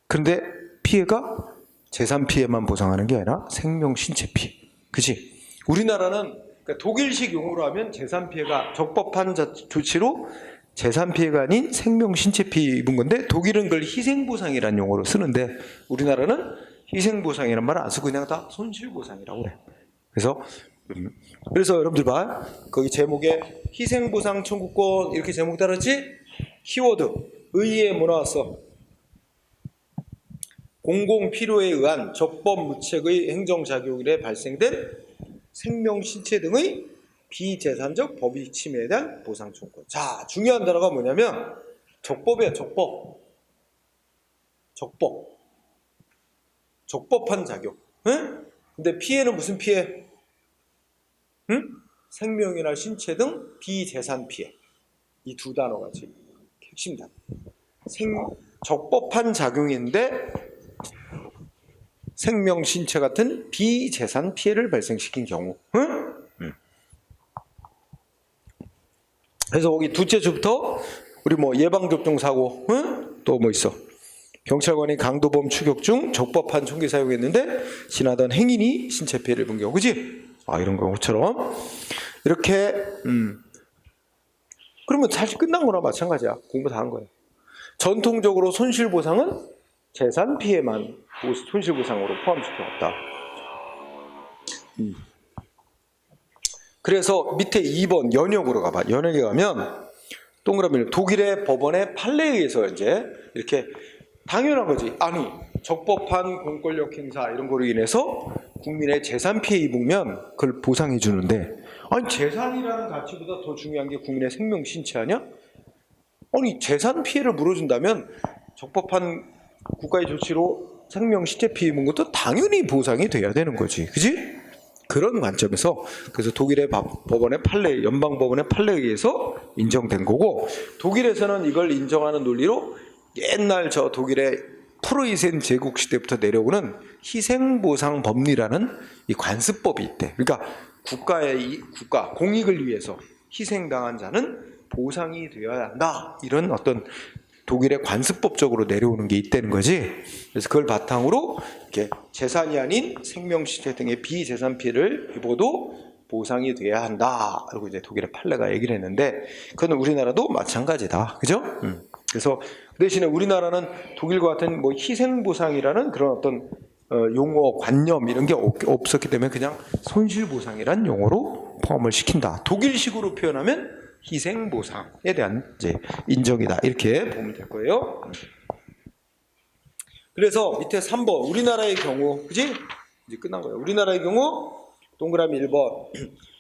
그런데 피해가 재산 피해만 보상하는 게 아니라 생명, 신체 피해. 그치? 우리나라는 그러니까 독일식 용어로 하면 재산 피해가 적법한 조치로 재산 피해가 아닌 생명, 신체 피해 입은 건데, 독일은 그걸 희생보상이라는 용어로 쓰는데 우리나라는 희생보상이라는 말을 안 쓰고 그냥 다 손실보상이라고 그래. 그래서 여러분들 봐. 거기 제목에 희생보상 청구권 이렇게 제목 달았지? 키워드 의의에 뭐 나왔어? 공공필요에 의한 적법무책의 행정작용에 발생된 생명, 신체 등의 비재산적 법익 침해에 대한 보상 청구권. 자, 중요한 단어가 뭐냐면 적법이야. 적법한 작용. 응? 근데 피해는 무슨 피해? 응? 생명이나 신체 등 비재산 피해. 이 두 단어가 지금 핵심 단어. 적법한 작용인데 생명, 신체 같은 비재산 피해를 발생시킨 경우. 응? 그래서 거기 둘째 주부터 우리 예방접종 사고, 응? 또 뭐 있어? 경찰관이 강도범 추격 중 적법한 총기 사용했는데 지나던 행인이 신체 피해를 입은 경우, 그지? 이런 경우처럼 이렇게 그러면 사실 끝난 거나 마찬가지야. 공부 다 한 거야. 전통적으로 손실보상은 재산 피해만 손실보상으로 포함시켜왔다. 그래서 밑에 2번 연역으로 가봐. 연역에 가면 동그라미를 독일의 법원의 판례에 의해서 이제 이렇게 당연한 거지. 아니 적법한 공권력 행사 이런 거로 인해서 국민의 재산 피해 입으면 그걸 보상해 주는데, 아니 재산이라는 가치보다 더 중요한 게 국민의 생명, 신체 아니야? 아니 재산 피해를 물어준다면 적법한 국가의 조치로 생명, 신체 피해 입은 것도 당연히 보상이 돼야 되는 거지. 그지? 그런 관점에서 그래서 독일의 법원의 판례, 연방 법원의 판례에 의해서 인정된 거고, 독일에서는 이걸 인정하는 논리로 옛날 저 독일의 프로이센 제국 시대부터 내려오는 희생보상 법리라는 이 관습법이 있대. 그러니까 국가 공익을 위해서 희생당한 자는 보상이 되어야 한다, 이런 어떤 독일의 관습법적으로 내려오는 게 있다는 거지. 그래서 그걸 바탕으로 이렇게 재산이 아닌 생명시체 등의 비재산 피해를 입어도 보상이 돼야 한다, 그리고 이제 독일의 판례가 얘기를 했는데, 그건 우리나라도 마찬가지다, 그죠? 그래서 그 대신에 우리나라는 독일과 같은 뭐 희생보상이라는 그런 어떤 용어, 관념 이런 게 없었기 때문에 그냥 손실보상이란 용어로 포함을 시킨다. 독일식으로 표현하면 희생보상에 대한 이제 인정이다, 이렇게 보면 될 거예요. 그래서 밑에 3번 우리나라의 경우, 그지? 이제 끝난 거예요. 우리나라의 경우 동그라미 1번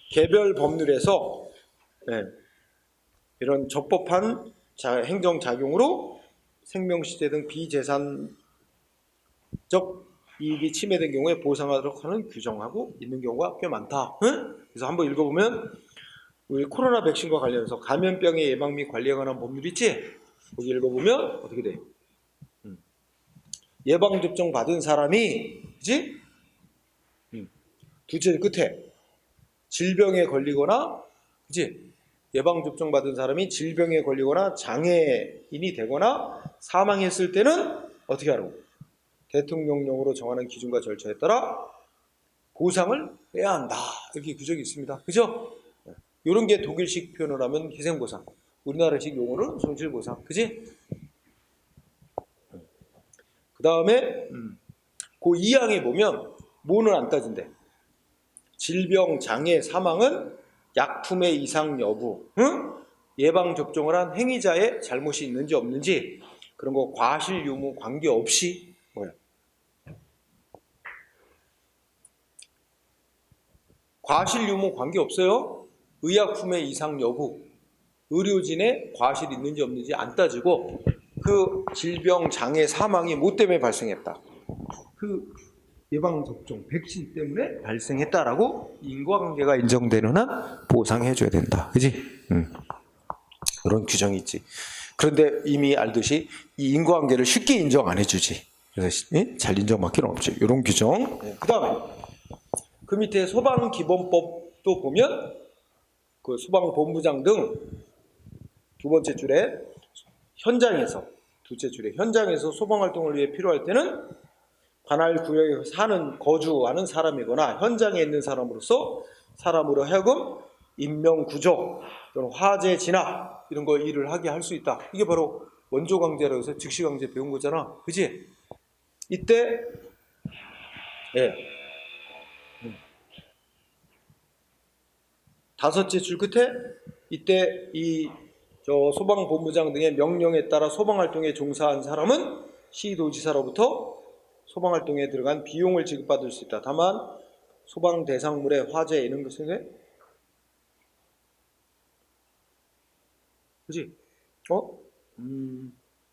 개별 법률에서 이런 적법한 행정작용으로 생명시대 등 비재산적 이익이 침해된 경우에 보상하도록 하는 규정하고 있는 경우가 꽤 많다. 그래서 한번 읽어보면, 우리 코로나 백신과 관련해서 감염병의 예방 및 관리에 관한 법률 있지? 거기 읽어보면 어떻게 돼? 예방접종 받은 사람이, 그지? 두 줄 끝에 질병에 걸리거나, 그지? 예방접종 받은 사람이 질병에 걸리거나 장애인이 되거나 사망했을 때는 어떻게 하라고? 대통령령으로 정하는 기준과 절차에 따라 보상을 빼야 한다, 이렇게 규정이 있습니다. 그죠? 이런 게 독일식 표현을 하면 희생보상, 우리나라식 용어는 손실보상, 그지? 그 다음에 그 2항에 보면 뭐는 안 따진대. 질병, 장애, 사망은 약품의 이상 여부, 예방접종을 한 행위자의 잘못이 있는지 없는지, 그런 거 과실 유무 관계없이, 뭐야? 과실 유무 관계없어요. 의약품의 이상 여부, 의료진의 과실이 있는지 없는지 안 따지고 그 질병, 장애, 사망이 뭐 때문에 발생했다, 그 예방접종, 백신 때문에 발생했다라고 인과관계가 인정되는 한 보상해줘야 된다, 그지? 그런 규정이 있지. 그런데 이미 알듯이 이 인과관계를 쉽게 인정 안 해주지. 그래서 잘 인정받기는 없지, 이런 규정. 그 다음에 그 밑에 소방기본법도 보면 그 소방본부장 등 두 번째 줄에 현장에서, 둘째 줄에 현장에서 소방활동을 위해 필요할 때는 관할 구역에 거주하는 사람이거나 현장에 있는 사람으로 하여금 인명구조 또는 화재 진압 이런 거 일을 하게 할 수 있다. 이게 바로 원조강제라고 해서 즉시강제 배운 거잖아, 그지? 이때 다섯째 줄 끝에 이때 소방본부장 등의 명령에 따라 소방활동에 종사한 사람은 시도지사로부터 소방활동에 들어간 비용을 지급받을 수 있다. 다만 소방 대상물의 화재 이런 것에, 그지?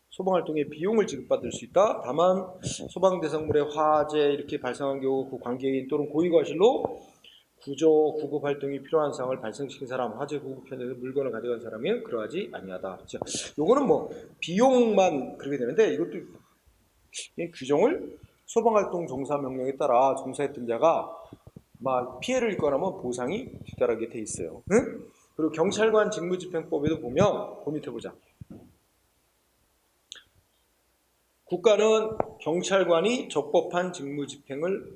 소방활동에 비용을 지급받을 수 있다. 다만 소방 대상물의 화재 이렇게 발생한 경우 그 관계인 또는 고의과실로 구조 구급 활동이 필요한 상황을 발생시킨 사람, 화재 구급 현장에서 물건을 가져간 사람이 그러하지 아니하다. 요거는 뭐 비용만 그렇게 되는데, 이것도 이 규정을 소방활동 종사 명령에 따라 종사했던 자가 막 피해를 입거나 보상이 뒤따르게 돼 있어요. 그리고 경찰관 직무집행법에도 보면 그 밑에 보자. 국가는 경찰관이 적법한 직무집행을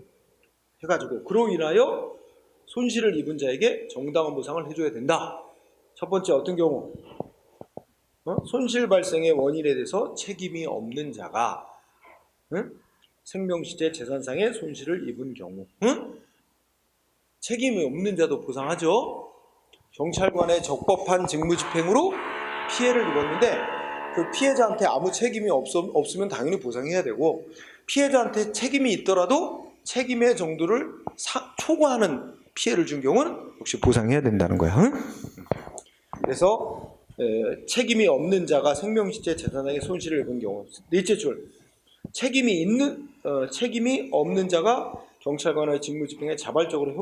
해가지고 그로 인하여 손실을 입은 자에게 정당한 보상을 해줘야 된다. 첫 번째 어떤 경우? 손실 발생의 원인에 대해서 책임이 없는 자가 생명시체 재산상의 손실을 입은 경우, 책임이 없는 자도 보상하죠. 경찰관의 적법한 직무집행으로 피해를 입었는데 그 피해자한테 아무 책임이 없으면 당연히 보상해야 되고, 피해자한테 책임이 있더라도 책임의 정도를 초과하는 피해를 준 경우는 역시 보상해야 된다는 거야. 그래서 책임이 없는 자가 생명시체 재산상의 손실을 입은 경우. 넷째 줄, 책임이 없는 자가 경찰관의 직무집행에 자발적으로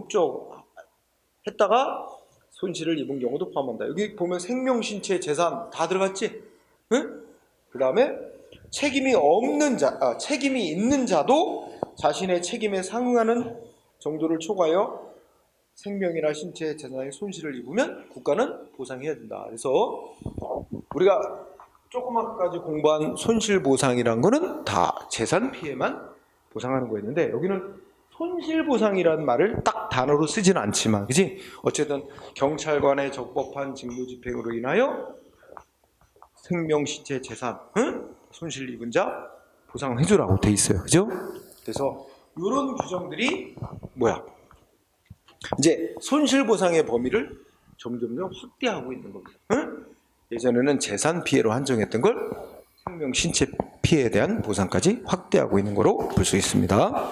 협조했다가 손실을 입은 경우도 포함한다. 여기 보면 생명, 신체, 재산 다 들어갔지? 응? 그 다음에 책임이 있는 자도 자신의 책임에 상응하는 정도를 초과하여 생명이나 신체, 재산의 손실을 입으면 국가는 보상해야 된다. 그래서 우리가 조그맣까지 공부한 손실보상이란 거는 다 재산 피해만 보상하는 거였는데, 여기는 손실보상이라는 말을 딱 단어로 쓰지는 않지만, 그지? 어쨌든 경찰관의 적법한 직무집행으로 인하여 생명, 신체, 재산, 손실 입은 자 보상해주라고 돼 있어요. 그죠? 그래서 이런 규정들이 이제 손실보상의 범위를 점점점 확대하고 있는 겁니다. 예전에는 재산 피해로 한정했던 걸 생명, 신체 피해에 대한 보상까지 확대하고 있는 거로 볼 수 있습니다.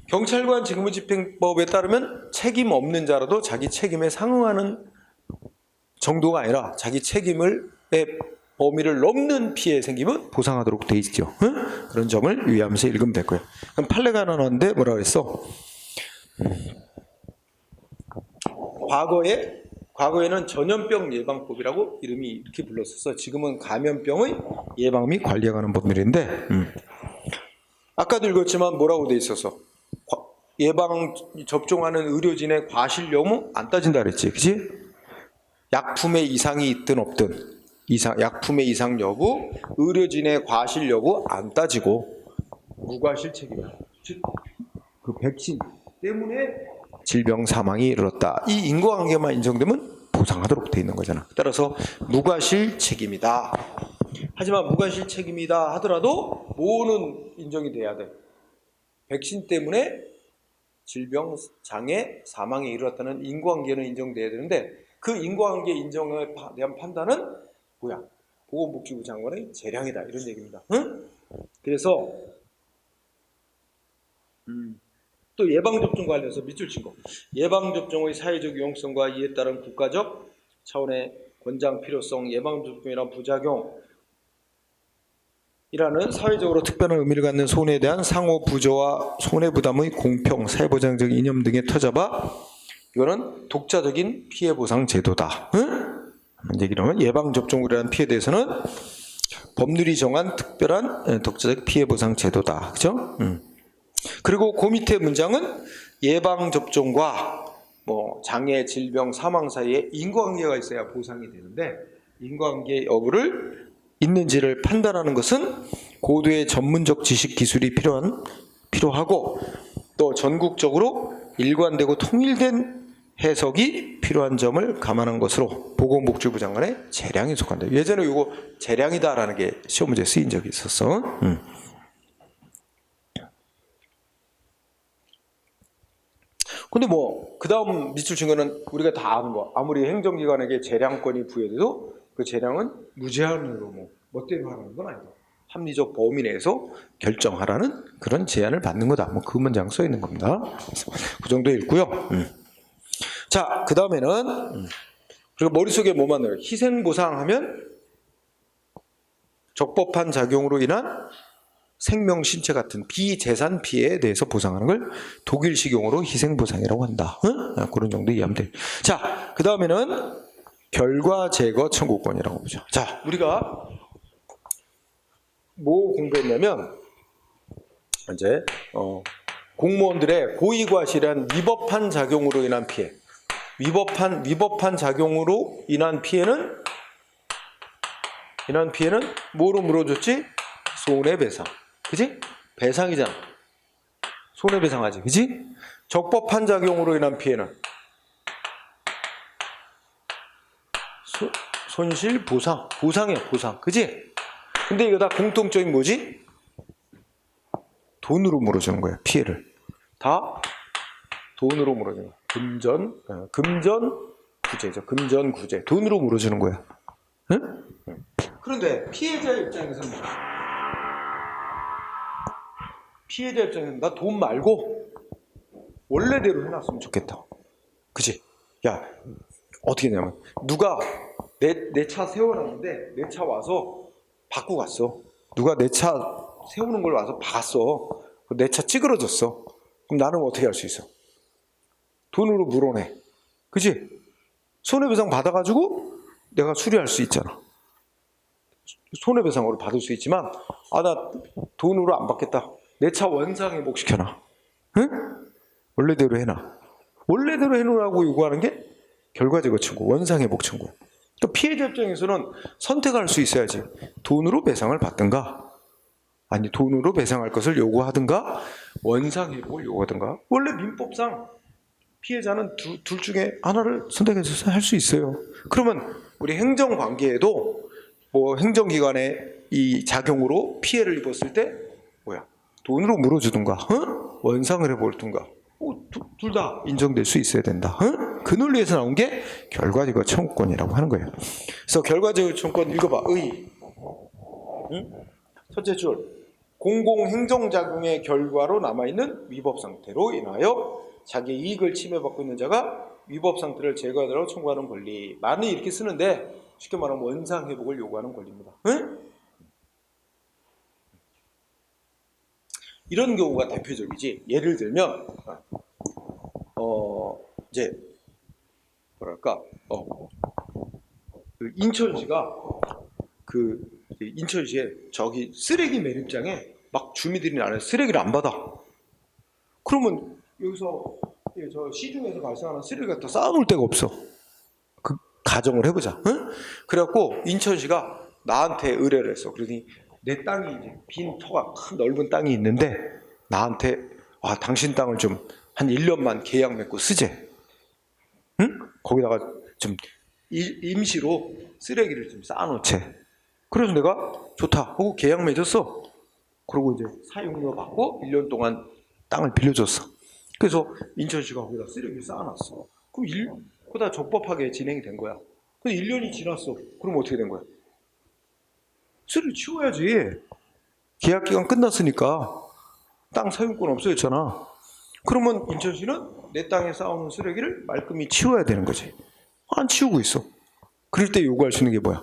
경찰관 직무집행법에 따르면 책임 없는 자라도 자기 책임에 상응하는 정도가 아니라 자기 책임의 범위를 넘는 피해 생기면 보상하도록 돼 있죠. 그런 점을 유의하면서 읽으면 될 거예요. 그럼 판례가 나왔는데 뭐라 그랬어? 과거에는 전염병 예방법이라고 이름이 이렇게 불렀었어. 지금은 감염병의 예방 및 관리에 관한 법률인데, 아까도 읽었지만 뭐라고 돼 있어서 예방 접종하는 의료진의 과실 여부 안 따진다 그랬지, 그렇지? 약품의 이상이 있든 없든 약품의 이상 여부, 의료진의 과실 여부 안 따지고 무과실 책임이야. 즉, 그 백신 때문에 질병 사망이 이르렀다. 이 인과관계만 인정되면 보상하도록 돼 있는 거잖아. 따라서 무과실 책임이다. 하지만 무과실 책임이다 하더라도 뭐는 인정이 돼야 돼? 백신 때문에 질병, 장애, 사망에 이르렀다는 인과관계는 인정돼야 되는데, 그 인과관계 인정에 대한 판단은 보건복지부 장관의 재량이다, 이런 얘기입니다. 그래서 또 예방접종 관련해서 밑줄 친 거. 예방접종의 사회적 유용성과 이에 따른 국가적 차원의 권장 필요성, 예방접종이란 부작용이라는 사회적으로 특별한 의미를 갖는 손해에 대한 상호 부조와 손해부담의 공평, 사회보장적 이념 등에 터잡아 이거는 독자적인 피해보상 제도다. 얘기를 하면 예방접종이라는 피해에 대해서는 법률이 정한 특별한 독자적 피해보상 제도다. 그죠? 그리고 그 밑에 문장은 예방접종과 장애, 질병, 사망 사이에 인과관계가 있어야 보상이 되는데, 인과관계 여부를 있는지를 판단하는 것은 고도의 전문적 지식 기술이 필요하고 또 전국적으로 일관되고 통일된 해석이 필요한 점을 감안한 것으로 보건복지부 장관의 재량에 속한다. 예전에 이거 재량이다라는 게 시험 문제에 쓰인 적이 있었어. 근데 그 다음 밑줄 친 거는 우리가 다 아는 거. 아무리 행정기관에게 재량권이 부여돼도 그 재량은 무제한으로 멋대로 하는 건 아니다. 합리적 범위 내에서 결정하라는 그런 제안을 받는 거다. 그 문장 써 있는 겁니다. 그 정도 읽고요. 자, 그 다음에는 그리고 머릿속에 뭐만 넣어요? 희생보상하면 적법한 작용으로 인한 생명, 신체 같은 비재산 피해에 대해서 보상하는 걸 독일식용어로 희생보상이라고 한다. 그런 정도 이해하면 돼요. 자, 그 다음에는 결과 제거 청구권이라고 보죠. 자, 우리가 뭐 공부했냐면 이제 공무원들의 고의과실한 위법한 작용으로 인한 피해, 위법한 작용으로 인한 피해는 뭐로 물어줬지? 손해배상. 그지? 배상이잖아. 손해배상하지. 그지? 적법한 작용으로 인한 피해는 손실보상. 보상이야, 보상. 그지? 근데 이거 다 공통점이 뭐지? 돈으로 물어주는 거야, 피해를. 다 돈으로 물어주는 거야. 금전구제죠. 금전구제. 돈으로 물어주는 거야. 응? 그런데 피해자 입장에서는 나 돈 말고 원래대로 해놨으면 좋겠다. 그치? 야, 어떻게 했냐면 누가 내 차 세워놨는데 내 차 와서 받고 갔어. 누가 내 차 세우는 걸 와서 박았어. 내 차 찌그러졌어. 그럼 나는 어떻게 할 수 있어? 돈으로 물어내. 그치? 손해배상 받아가지고 내가 수리할 수 있잖아. 손해배상으로 받을 수 있지만, 나 돈으로 안 받겠다. 내 차 원상회복 시켜놔. 응? 원래대로 해놔. 원래대로 해놓으라고 요구하는 게 결과제거 청구, 원상회복 청구. 또 피해자 입장에서는 선택할 수 있어야지. 돈으로 배상을 받든가, 아니 돈으로 배상할 것을 요구하든가, 원상회복을 요구하든가. 원래 민법상 피해자는 둘 중에 하나를 선택해서 할 수 있어요. 그러면 우리 행정관계에도 뭐 행정기관의 이 작용으로 피해를 입었을 때 돈으로 물어주든가, 원상을 해버리든가, 둘 다 인정될 수 있어야 된다. 그 논리에서 나온 게 결과제거 청구권이라고 하는 거예요. 그래서 결과제거 청구권 읽어봐. 첫째 줄, 공공행정작용의 결과로 남아있는 위법 상태로 인하여 자기의 이익을 침해받고 있는 자가 위법 상태를 제거하도록 청구하는 권리. 많이 이렇게 쓰는데 쉽게 말하면 원상회복을 요구하는 권리입니다. 이런 경우가 대표적이지. 예를 들면 이제 뭐랄까 인천시가 인천시에 저기 쓰레기 매립장에 막 주민들이 나는 쓰레기를 안 받아. 그러면 여기서 저 시중에서 발생하는 쓰레기 갖다 쌓아놓을 데가 없어. 그 가정을 해보자. 그래갖고 인천시가 나한테 의뢰를 했어. 그러니 내 땅이 이제 빈 터가 큰 넓은 땅이 있는데 나한테 당신 땅을 좀 한 1년만 계약 맺고 쓰재. 거기다가 좀 임시로 쓰레기를 좀 쌓아놓재. 그래서 내가 좋다 하고 계약 맺었어. 그리고 이제 사용료 받고 1년 동안 땅을 빌려줬어. 그래서 인천시가 거기다 쓰레기를 쌓아놨어. 그럼 그다 적법하게 진행이 된 거야. 근데 1년이 지났어. 그럼 어떻게 된 거야? 쓰레기 치워야지. 계약 기간 끝났으니까 땅 사용권 없어졌잖아. 그러면 인천시는 내 땅에 쌓아놓은 쓰레기를 말끔히 치워야 되는 거지. 안 치우고 있어. 그럴 때 요구할 수 있는 게 뭐야?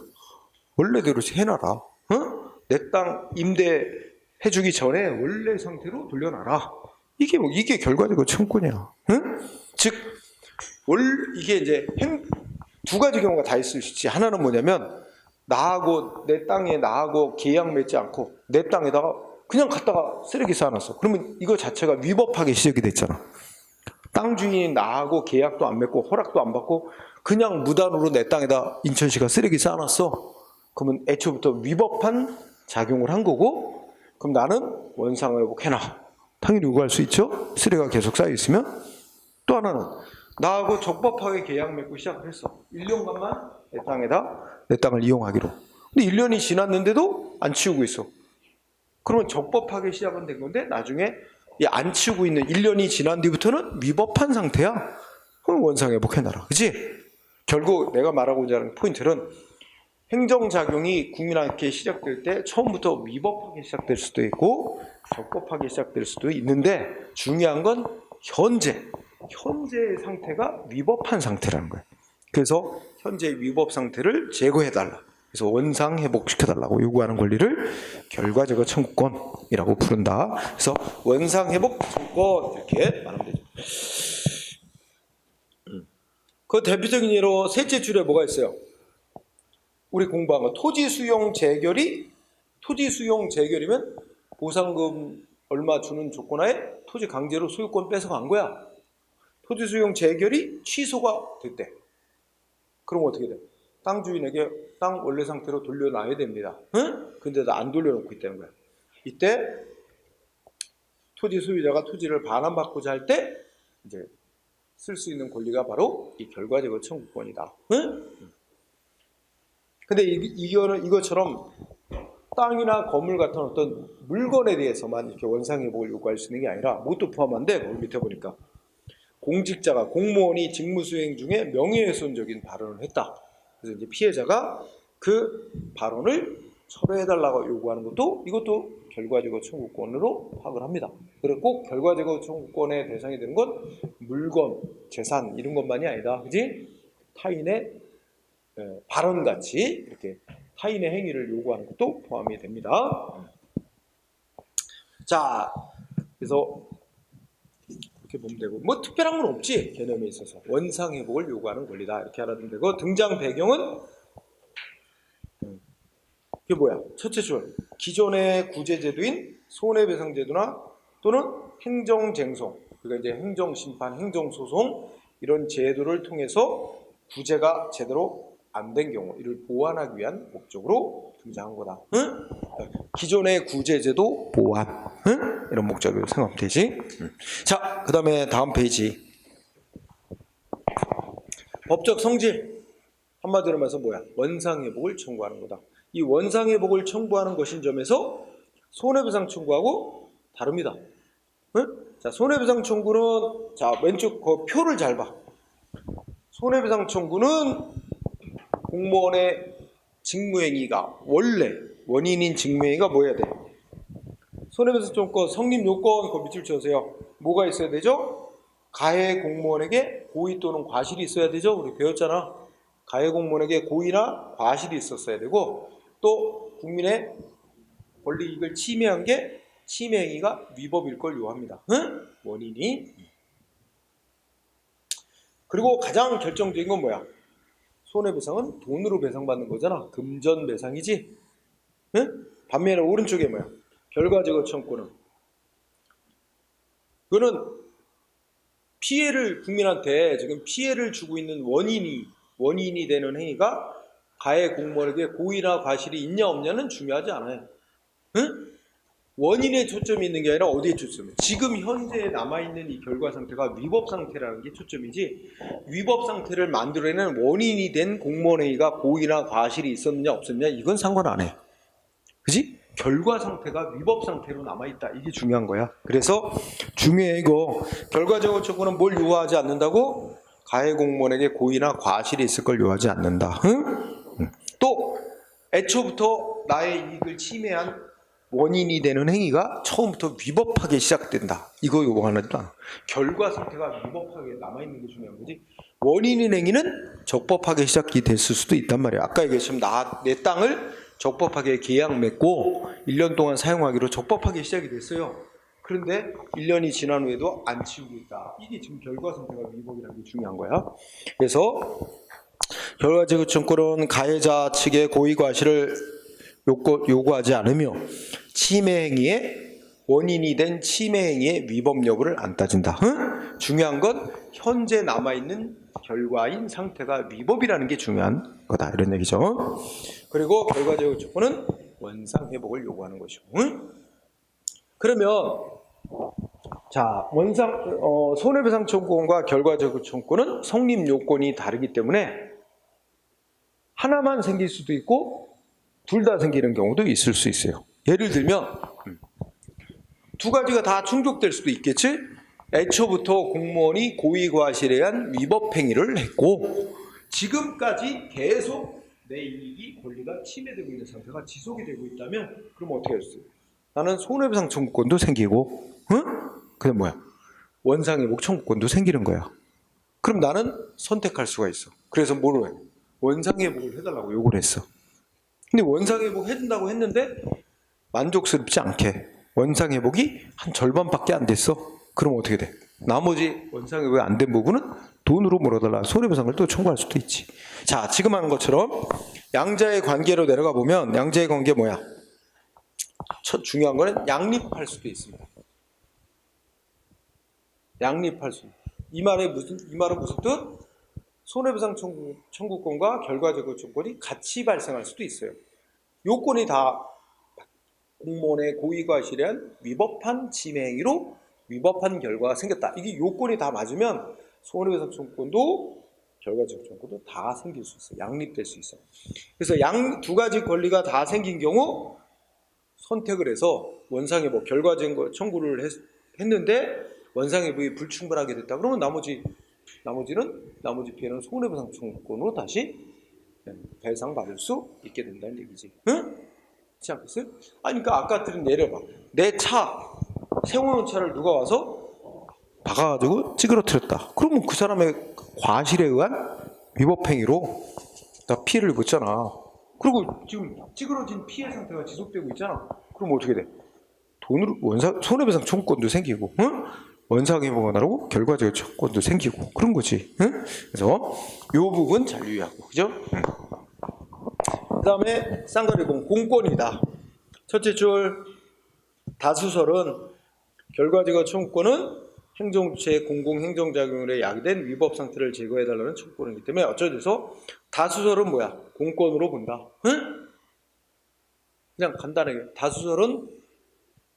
원래대로 해놔라. 내 땅 임대해주기 전에 원래 상태로 돌려놔라. 이게 결과적으로 청구권이야. 즉, 이게 이제 두 가지 경우가 다 있을 수 있지. 하나는 뭐냐면 내 땅에 나하고 계약 맺지 않고 내 땅에다가 그냥 갖다가 쓰레기 쌓아놨어. 그러면 이거 자체가 위법하게 시작이 됐잖아. 땅 주인이 나하고 계약도 안 맺고 허락도 안 받고 그냥 무단으로 내 땅에다 인천시가 쓰레기 쌓아놨어. 그러면 애초부터 위법한 작용을 한 거고, 그럼 나는 원상회복해놔. 당연히 요구할 수 있죠. 쓰레기가 계속 쌓여 있으면. 또 하나는 나하고 적법하게 계약 맺고 시작을 했어. 1년간만 내 땅을 이용하기로. 근데 1년이 지났는데도 안 치우고 있어. 그러면 적법하게 시작은 된 건데 나중에 안 치우고 있는 1년이 지난 뒤부터는 위법한 상태야. 그럼 원상회복해놔라. 그치? 결국 내가 말하고자 하는 포인트는 행정작용이 국민한테 시작될 때 처음부터 위법하게 시작될 수도 있고 적법하게 시작될 수도 있는데 중요한 건 현재의 상태가 위법한 상태라는 거예요. 그래서 현재 위법 상태를 제거해달라. 그래서 원상 회복시켜달라고 요구하는 권리를 결과제거 청구권이라고 부른다. 그래서 원상 회복 청구권 이렇게 말하면 되죠. 그 대표적인 예로 셋째 줄에 뭐가 있어요? 우리 공부한 거 토지 수용 재결이면 보상금 얼마 주는 조건하에 토지 강제로 소유권 뺏어간 거야. 토지 수용 재결이 취소가 됐대. 그럼 어떻게 돼? 땅 주인에게 땅 원래 상태로 돌려놔야 됩니다. 근데도 안 돌려놓고 있다는 거야. 이때 토지 소유자가 토지를 반환받고자 할 때 이제 쓸 수 있는 권리가 바로 이 결과제거 청구권이다. 근데 이것처럼 땅이나 건물 같은 어떤 물건에 대해서만 이렇게 원상회복을 요구할 수 있는 게 아니라 뭐도 포함한데 거기 밑에 보니까 공직자가 공무원이 직무수행 중에 명예훼손적인 발언을 했다. 그래서 이제 피해자가 그 발언을 철회해달라고 요구하는 이것도 결과제거 청구권으로 파악을 합니다. 그리고 꼭 결과제거 청구권의 대상이 되는 건 물건, 재산 이런 것만이 아니다. 그지? 타인의 발언같이 이렇게 타인의 행위를 요구하는 것도 포함이 됩니다. 자, 그래서 이렇게 보면 되고 뭐 특별한 건 없지. 개념에 있어서 원상 회복을 요구하는 권리다 이렇게 알아두면 되고 등장 배경은 그게 뭐야? 첫째 줄 기존의 구제제도인 손해배상제도나 또는 행정쟁송 그러니까 이제 행정심판, 행정소송 이런 제도를 통해서 구제가 제대로 안 된 경우 이를 보완하기 위한 목적으로 등장한 거다. 응? 기존의 구제제도 보완 응? 이런 목적으로 생각하면 되지. 자, 그 다음에 다음 페이지 법적 성질 한마디로 말해서 뭐야? 원상회복을 청구하는 거다. 이 원상회복을 청구하는 것인 점에서 손해배상 청구하고 다릅니다. 응? 자, 손해배상 청구는 자 왼쪽 그 표를 잘 봐. 손해배상 청구는 공무원의 직무행위가 원래 원인인 직무행위가 뭐 해야 돼? 손해배상 청구 성립 요건 그 밑줄 쳐주세요. 뭐가 있어야 되죠? 가해 공무원에게 고의 또는 과실이 있어야 되죠. 우리 배웠잖아. 가해 공무원에게 고의나 과실이 있었어야 되고 또 국민의 권리 이익을 침해한 게 침해 행위가 위법일 걸 요합니다. 응? 원인이. 그리고 가장 결정적인 건 뭐야? 손해배상은 돈으로 배상받는 거잖아. 금전 배상이지. 응? 반면에 오른쪽에 뭐야? 결과제거 청구는 그거는 피해를 국민한테 지금 피해를 주고 있는 원인이 되는 행위가 가해 공무원에게 고의나 과실이 있냐 없냐는 중요하지 않아요. 응? 원인에 초점이 있는 게 아니라 어디에 초점이에요? 지금 현재 남아있는 이 결과 상태가 위법 상태라는 게 초점이지 위법 상태를 만들어내는 원인이 된 공무원 행위가 고의나 과실이 있었느냐 없었느냐 이건 상관 안 해. 그지? 결과 상태가 위법 상태로 남아있다. 이게 중요한 거야. 그래서 중요해 이거. 결과적으로 청구는 뭘 요구하지 않는다고? 가해 공무원에게 고의나 과실이 있을 걸 요구하지 않는다. 응? 또 애초부터 나의 이익을 침해한 원인이 되는 행위가 처음부터 위법하게 시작된다. 이거 요구하는다. 결과 상태가 위법하게 남아있는 게 중요한 거지. 원인인 행위는 적법하게 시작이 됐을 수도 있단 말이야. 아까 얘기했지만 내 땅을 적법하게 계약 맺고 1년 동안 사용하기로 적법하게 시작이 됐어요. 그런데 1년이 지난 후에도 안 치우고 있다. 이게 지금 결과 상태가 위법이라는 게 중요한 거야. 그래서 결과제거 청구는 가해자 측의 고의 과실을 요구하지 않으며 침해 행위의 원인이 된 침해 행위의 위법 여부를 안 따진다. 응? 중요한 건 현재 남아있는 결과인 상태가 위법이라는 게 중요한 거다. 이런 얘기죠. 그리고 결과제거 청구는 원상회복을 요구하는 것이고. 응? 그러면 자 손해배상 청구권과 결과제거 청구는 성립 요건이 다르기 때문에 하나만 생길 수도 있고 둘 다 생기는 경우도 있을 수 있어요. 예를 들면 두 가지가 다 충족될 수도 있겠지. 애초부터 공무원이 고의과실에 의한 위법 행위를 했고 지금까지 계속 내 이익이 권리가 침해되고 있는 상태가 지속이 되고 있다면 그럼 어떻게 했어요? 나는 손해배상 청구권도 생기고 응? 그게 뭐야? 원상회복 청구권도 생기는 거야. 그럼 나는 선택할 수가 있어. 그래서 뭐로 해? 원상회복을 해달라고 요구를 했어. 근데 원상회복 해준다고 했는데 만족스럽지 않게 원상회복이 한 절반밖에 안 됐어. 그럼 어떻게 돼? 나머지 원상회복이 안 된 부분은 돈으로 물어달라 손해배상을 또 청구할 수도 있지. 자, 지금 하는 것처럼 양자의 관계로 내려가 보면 양자의 관계 뭐야? 첫 중요한 거는 양립할 수도 있습니다. 양립할 수. 이 말은 무슨 뜻? 손해배상 청구권과 결과제거 청구권이 같이 발생할 수도 있어요. 요건이 다 공무원의 고의과실에 의한 위법한 침해 행위로 위법한 결과가 생겼다. 이게 요건이 다 맞으면 손해배상 청구권도 결과제거 청구권도 다 생길 수 있어요. 양립될 수 있어요. 그래서 두 가지 권리가 다 생긴 경우 선택을 해서 원상회복 결과제거 청구를 했는데 원상회복이 불충분하게 됐다. 그러면 나머지 피해는 손해배상 청구권으로 다시 배상받을 수 있게 된다는 얘기지. 응? 그렇지 않겠어요? 아니, 그러니까 아까 드린 예를 봐. 내 차, 세워놓은 차를 누가 와서 박아가지고 찌그러뜨렸다. 그러면 그 사람의 과실에 의한 위법행위로 나 피해를 입었잖아. 그리고 지금 찌그러진 피해 상태가 지속되고 있잖아. 그럼 어떻게 돼? 돈으로 손해배상 청구권도 생기고, 응? 원상회복은 하고 결과적인 청구권도 생기고 그런 거지. 응? 그래서 요 부분 잘 유의하고, 그죠? 응. 그다음에 쌍거리공 공권이다. 첫째 줄 다수설은 결과적인 청구권은 행정주체의 공공행정작용에 야기된 위법 상태를 제거해달라는 청구권이기 때문에 어쩌돼서 다수설은 뭐야? 공권으로 본다. 응? 그냥 간단하게 다수설은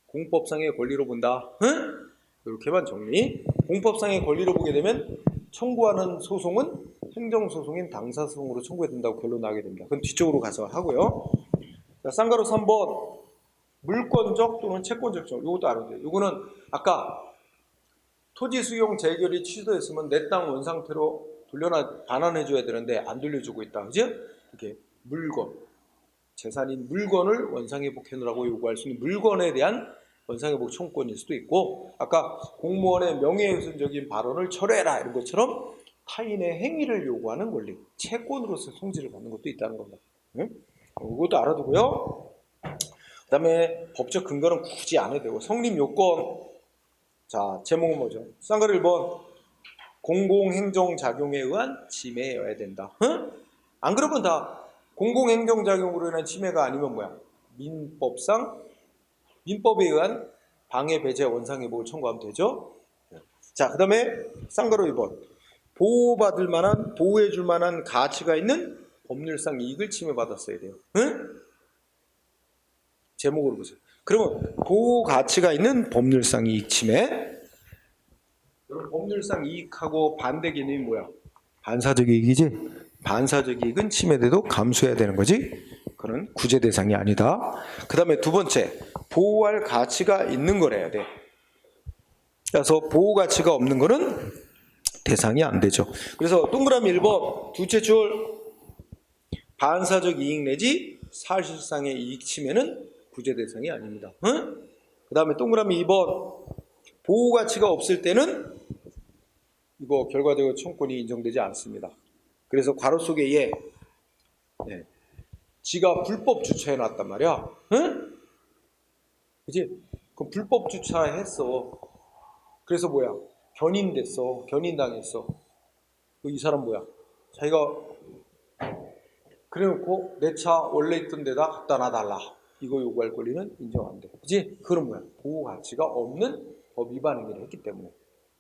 공법상의 권리로 본다. 응? 이렇게만 정리. 공법상의 권리로 보게 되면 청구하는 소송은 행정소송인 당사소송으로 청구해야 된다고 결론 나게 됩니다. 그건 뒤쪽으로 가서 하고요. 자, 쌍가로 3번 물권적 또는 채권적 청. 이것도 알아야 돼요. 이거는 아까 토지 수용 재결이 취소했으면 내 땅 원상태로 반환해줘야 되는데 안 돌려주고 있다. 그죠? 이렇게 물건, 재산인 물건을 원상회복해놓으라고 요구할 수 있는 물건에 대한 원상회복 청구권일 수도 있고, 아까 공무원의 명예훼손적인 발언을 철회해라 이런 것처럼 타인의 행위를 요구하는 권리, 채권으로서 성질을 받는 것도 있다는 겁니다. 응? 이것도 알아두고요. 그 다음에 법적 근거는 굳이 안 해도 되고, 성립 요건. 자, 제목은 뭐죠? 쌍거리 1번 공공행정작용에 의한 침해여야 된다. 응? 안 그러면 다 공공행정작용으로 인한 침해가 아니면 뭐야? 민법에 의한 방해, 배제, 원상회복을 청구하면 되죠. 자, 그 다음에 쌍거리 2번 보호받을 만한, 보호해줄 만한 가치가 있는 법률상 이익을 침해받았어야 돼요. 응? 제목으로 보세요. 그러면 보호 가치가 있는 법률상 이익 침해. 여러분, 법률상 이익하고 반대 개념이 뭐야? 반사적 이익이지? 반사적 이익은 침해돼도 감수해야 되는 거지? 그는 구제 대상이 아니다. 그 다음에 두 번째, 보호할 가치가 있는 거래야 돼. 그래서 보호 가치가 없는 거는 대상이 안 되죠. 그래서 동그라미 1번 두째 줄 반사적 이익 내지 사실상의 이익 침해는 구제 대상이 아닙니다. 응? 그 다음에 동그라미 2번 보호 가치가 없을 때는 이거 결과적으로 청구권이 인정되지 않습니다. 그래서 괄호 속에 얘 지가 불법 주차해놨단 말이야. 응? 그치? 그럼 불법 주차했어. 그래서 뭐야? 견인됐어. 견인당했어. 이 사람 뭐야? 자기가 그래놓고 내 차 원래 있던 데다 갖다 놔달라. 이거 요구할 권리는 인정 안 돼. 그치? 그럼 뭐야? 보호 가치가 없는 법 위반 행위를 했기 때문에.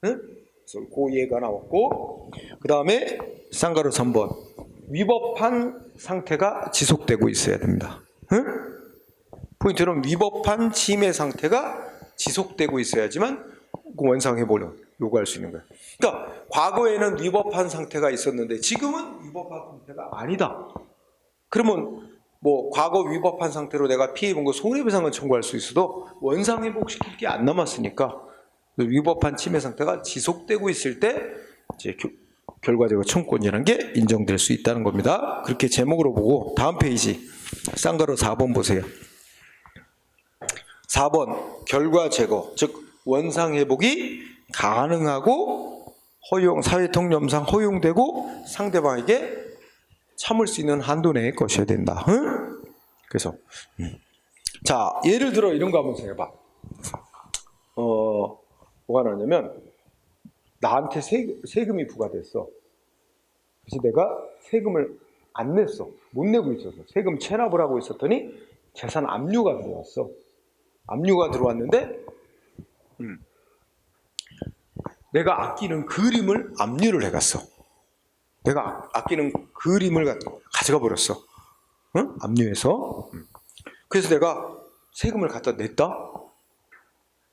응? 그래서 그 예가 나왔고, 그 다음에 쌍가루 3번 위법한 상태가 지속되고 있어야 됩니다. 응? 포인트는 위법한 침해 상태가 지속되고 있어야지만 원상회복을 요구할 수 있는 거예요. 그러니까 과거에는 위법한 상태가 있었는데 지금은 위법한 상태가 아니다. 그러면 뭐 과거 위법한 상태로 내가 피해 입은 거 손해배상을 청구할 수 있어도 원상회복시킬 게 안 남았으니까 위법한 침해 상태가 지속되고 있을 때 이제 결과적으로 청구권이라는 게 인정될 수 있다는 겁니다. 그렇게 제목으로 보고 다음 페이지 쌍가루 4번 보세요. 4번 결과 제거, 즉 원상회복이 가능하고 사회통념상 허용되고 상대방에게 참을 수 있는 한도 내의 것이어야 된다. 응? 그래서 자, 예를 들어 이런 거 한번 생각해봐. 뭐가 나냐면 나한테 세금이 부과됐어. 그래서 내가 세금을 안 냈어. 못 내고 있어서 세금 체납을 하고 있었더니 재산 압류가 들어왔어. 압류가 들어왔는데 내가 아끼는 그림을 압류를 해갔어. 내가 아끼는 그림을 가져가 버렸어. 응? 압류해서. 그래서 내가 세금을 갖다 냈다.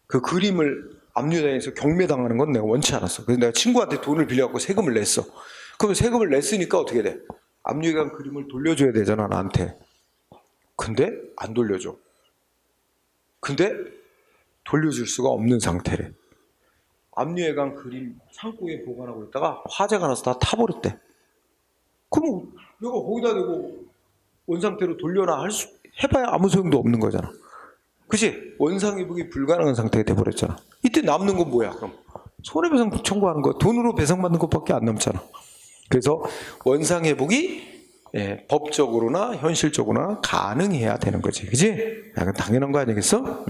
그 그림을 압류당해서 경매당하는 건 내가 원치 않았어. 그래서 내가 친구한테 돈을 빌려갖고 세금을 냈어. 그럼 세금을 냈으니까 어떻게 돼? 압류해간 그림을 돌려줘야 되잖아, 나한테. 근데 안 돌려줘. 근데 돌려줄 수가 없는 상태래. 압류해간 그림 창고에 보관하고 있다가 화재가 나서 다 타버렸대. 그럼 내가 거기다 대고 원상태로 돌려라 해봐야 아무 소용도 없는 거잖아. 그치? 원상회복이 불가능한 상태가 돼버렸잖아. 이때 남는 건 뭐야 그럼? 손해배상 청구하는 거, 돈으로 배상받는 것밖에 안 남잖아. 그래서 원상회복이 법적으로나 현실적으로나 가능해야 되는 거지. 그치? 약간 당연한 거 아니겠어?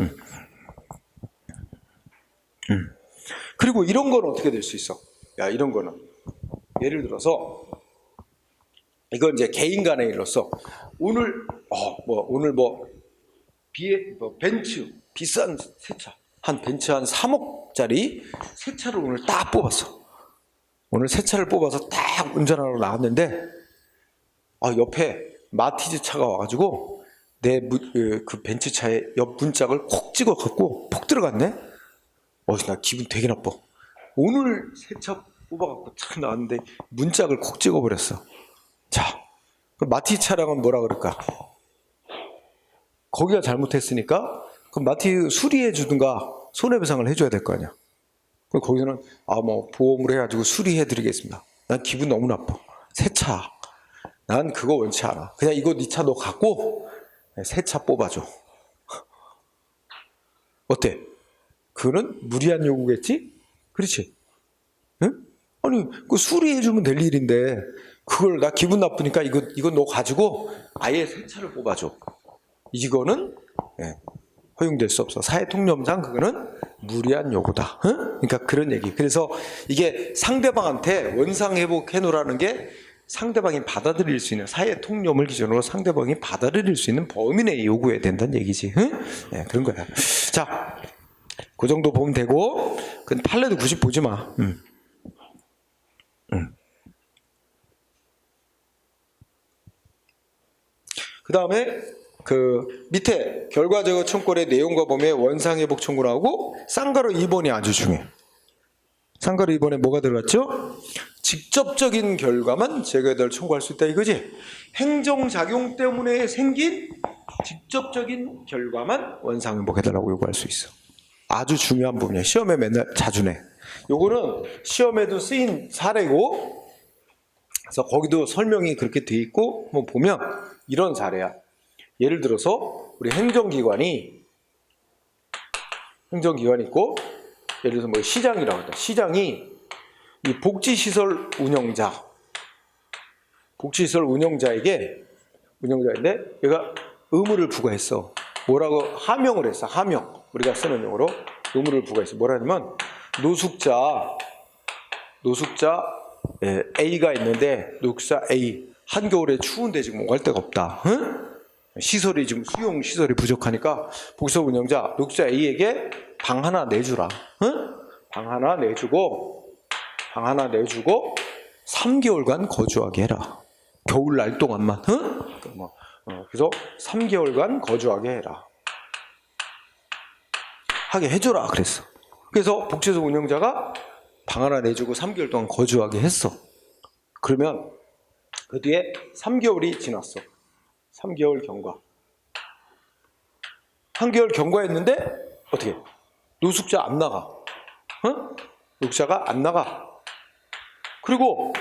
그리고 이런 건 어떻게 될 수 있어? 야, 이런 거는 예를 들어서 이건 이제 개인 간의 일로서 오늘 벤츠 비싼 새 차, 한 벤츠 한 3억짜리 새 차를 오늘 딱 뽑았어. 오늘 새 차를 뽑아서 딱 운전하러 나왔는데 옆에 마티즈 차가 와가지고 그 벤츠 차의 옆 문짝을 콕 찍어갖고 폭 들어갔네. 나 기분 되게 나빠. 오늘 새 차 뽑아갖고 탁 나왔는데 문짝을 콕 찍어버렸어. 자, 그럼 마티즈 차량은 뭐라 그럴까? 거기가 잘못했으니까 그럼 마티즈 수리해 주든가 손해배상을 해줘야 될 거 아니야. 그럼 거기서는 보험을 해가지고 수리해드리겠습니다. 난 기분 너무 나빠. 새 차. 난 그거 원치 않아. 그냥 이거 네 차 너 갖고 새 차 뽑아줘. 어때? 그거는 무리한 요구겠지? 그렇지? 응? 아니, 그 수리해주면 될 일인데 그걸 나 기분 나쁘니까 이거 너 가지고 아예 새 차를 뽑아줘. 이거는 허용될 수 없어. 사회통념상 그거는 무리한 요구다. 응? 그러니까 그런 얘기. 그래서 이게 상대방한테 원상회복 해놓으라는 게 상대방이 받아들일 수 있는 사회통념을 기준으로 상대방이 받아들일 수 있는 범위 내에 요구해야 된다는 얘기지. 응? 그런 거야. 자, 그 정도 보면 되고, 근데 판례도 90 보지 마. 그 다음에 그 밑에 결과제거 청구의 내용과 범위에 원상회복 청구 나오고 쌍가루 2번이 아주 중요해. 쌍가루 2번에 뭐가 들어갔죠? 직접적인 결과만 제거해달 청구할 수 있다 이거지. 행정작용 때문에 생긴 직접적인 결과만 원상회복해달라고 요구할 수 있어. 아주 중요한 부분이야. 시험에 맨날 자주 내. 요거는 시험에도 쓰인 사례고, 그래서 거기도 설명이 그렇게 돼 있고, 한번 보면 이런 사례야. 예를 들어서 우리 행정기관이 있고, 예를 들어서 뭐 시장이라고 한다. 시장이 이 복지시설 운영자인데 얘가 의무를 부과했어. 뭐라고 하명을 했어. 하명. 우리가 쓰는 용어로 의무를 부과했어. 뭐라냐면 노숙자 A가 있는데 노숙자 A 한겨울에 추운데 지금 갈 데가 없다. 응? 시설이 지금 수용 시설이 부족하니까 복지시설 운영자 노숙자 A에게 방 하나 내주라. 응? 방 하나 내주고 3개월간 거주하게 해라. 겨울날 동안만. 응? 그래서 3개월간 거주하게 해라. 하게 해줘라 그랬어. 그래서 복지시설 운영자가 방 하나 내주고 3개월 동안 거주하게 했어. 그러면 그 뒤에 3개월이 지났어. 3개월 경과. 3개월 경과했는데 어떻게? 노숙자 안 나가. 응? 노숙자가 안 나가. 그리고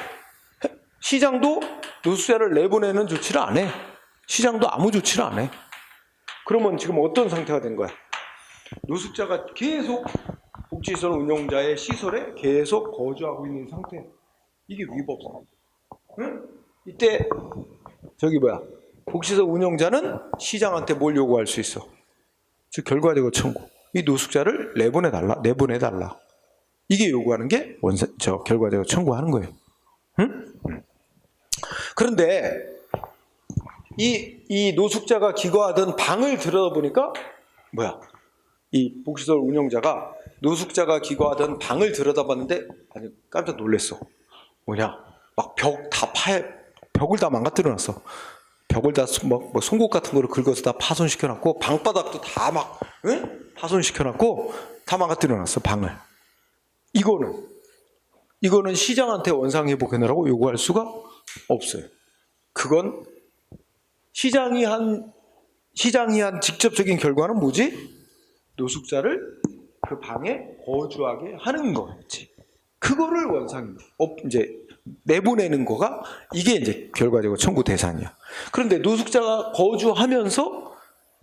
시장도 노숙자를 내보내는 조치를 안 해. 시장도 아무 조치를 안 해. 그러면 지금 어떤 상태가 된 거야? 노숙자가 계속 복지시설 운영자의 시설에 계속 거주하고 있는 상태. 이게 위법상. 응? 이때 복지시설 운영자는 시장한테 뭘 요구할 수 있어? 즉 결과제거 청구. 이 노숙자를 내보내달라. 이게 요구하는 게 결과제거 청구하는 거예요. 응? 그런데 이 노숙자가 기거하던 방을 들여다보니까 이 복지시설 운영자가 노숙자가 기거하던 방을 들여다봤는데 깜짝 놀랐어. 막 벽을 다 망가뜨려놨어. 벽을 다 송곳 같은 거를 긁어서 다 파손시켜놨고 방바닥도 다 파손시켜놨고 다 망가뜨려놨어 방을. 이거는 시장한테 원상회복해내라고 요구할 수가 없어요. 그건 시장이 한 직접적인 결과는 뭐지? 노숙자를 그 방에 거주하게 하는 거였지. 그거를 내보내는 거가 이게 이제 결과적으로 청구 대상이야. 그런데 노숙자가 거주하면서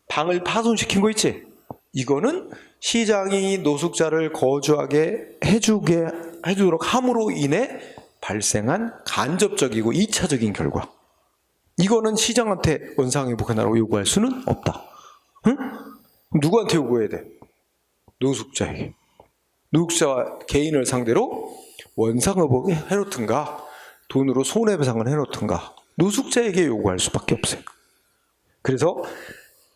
방을 파손시킨 거 있지? 이거는 시장이 노숙자를 거주하게 해주도록 함으로 인해 발생한 간접적이고 2차적인 결과. 이거는 시장한테 원상회복해달라고 요구할 수는 없다. 응? 누구한테 요구해야 돼? 노숙자에게 노숙자 개인을 상대로 원상회복을 해놓든가 돈으로 손해배상을 해놓든가 노숙자에게 요구할 수밖에 없어요. 그래서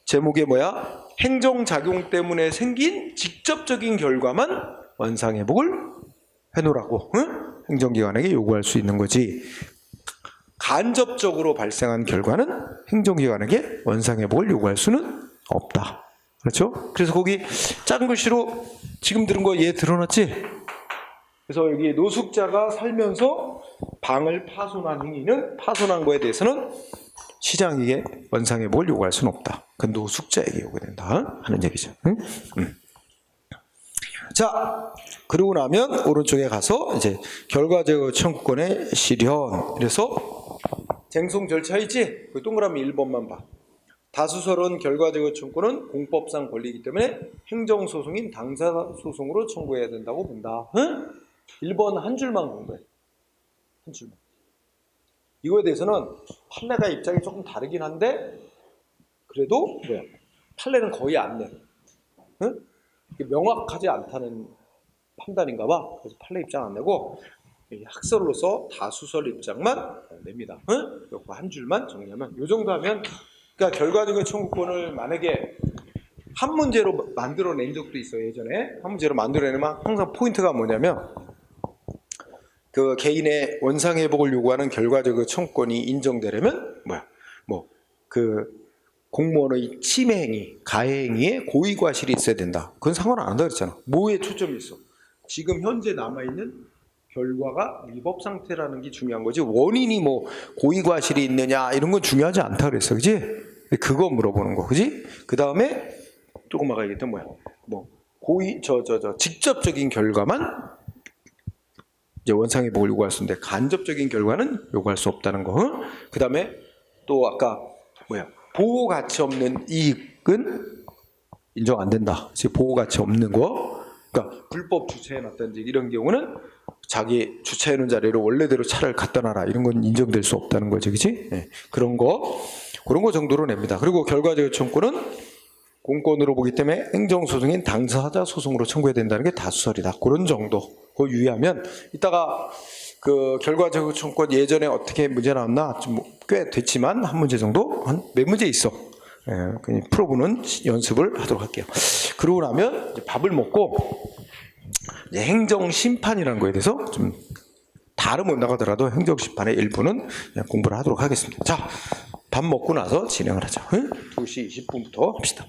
제목에 뭐야? 행정작용 때문에 생긴 직접적인 결과만 원상회복을 해놓으라고, 응? 행정기관에게 요구할 수 있는 거지. 간접적으로 발생한 결과는 행정기관에게 원상회복을 요구할 수는 없다. 그렇죠? 그래서 거기 작은 글씨로 지금 들은 거 얘 드러났지? 그래서 여기 노숙자가 살면서 방을 파손한 행위는, 파손한 거에 대해서는 시장에게 원상회복을 요구할 수는 없다. 그 노숙자에게 요구된다 하는 얘기죠. 응? 자, 그러고 나면 오른쪽에 가서 이제 결과제거 청구권의 실현. 그래서 쟁송 절차 있지? 그 동그라미 1번만 봐. 다수설은 결과제거 청구권은 공법상 권리이기 때문에 행정소송인 당사소송으로 청구해야 된다고 본다. 응? 1번 한 줄만 공부해. 한 줄만. 이거에 대해서는 판례가 입장이 조금 다르긴 한데 그래도 뭐야? 판례는 거의 안 내. 응? 명확하지 않다는 판단인가 봐. 그래서 판례 입장 안 내고 학설로서 다수설 입장만 냅니다. 응? 요거 한 줄만 정리하면 요 정도 하면, 그러니까 결과적인 청구권을 만약에 한 문제로 만들어낸 적도 있어요. 예전에 한 문제로 만들어내면 항상 포인트가 뭐냐면 그 개인의 원상회복을 요구하는 결과적인 청구권이 인정되려면 뭐야? 뭐 그 공무원의 침해행위, 가해행위에 고의과실이 있어야 된다. 그건 상관 안 한다 그랬잖아. 뭐에 초점이 있어? 지금 현재 남아있는 결과가 위법 상태라는 게 중요한 거지. 원인이 뭐 고의과실이 있느냐 이런 건 중요하지 않다 그랬어. 그지? 그거 물어보는 거. 그지? 그 다음에 조금 아까 얘기했던 뭐야? 뭐 직접적인 결과만 이제 원상회복을 요구할 수 있는데 간접적인 결과는 요구할 수 없다는 거. 그 다음에 또 아까 뭐야? 보호 가치 없는 이익은 인정 안 된다. 보호 가치 없는 거. 그러니까 불법 주차해놨다든지 이런 경우는 자기 주차해놓은 자리로 원래대로 차를 갖다 놔라. 이런 건 인정될 수 없다는 거지, 그렇지? 네. 그런 거 정도로 냅니다. 그리고 결과적 청구는 공권으로 보기 때문에 행정소송인 당사자 소송으로 청구해야 된다는 게 다수설이다. 그런 정도. 그거 유의하면 이따가 그 결과적 청구권 예전에 어떻게 문제 나왔나 좀 꽤 됐지만 한 문제 정도, 한 몇 문제 있어. 예, 풀어보는 연습을 하도록 할게요. 그러고 나면 이제 밥을 먹고 이제 행정심판이라는 거에 대해서 좀 다른 못 나가더라도 행정심판의 일부는 공부를 하도록 하겠습니다. 자, 밥 먹고 나서 진행을 하자. 2시 20분부터 합시다.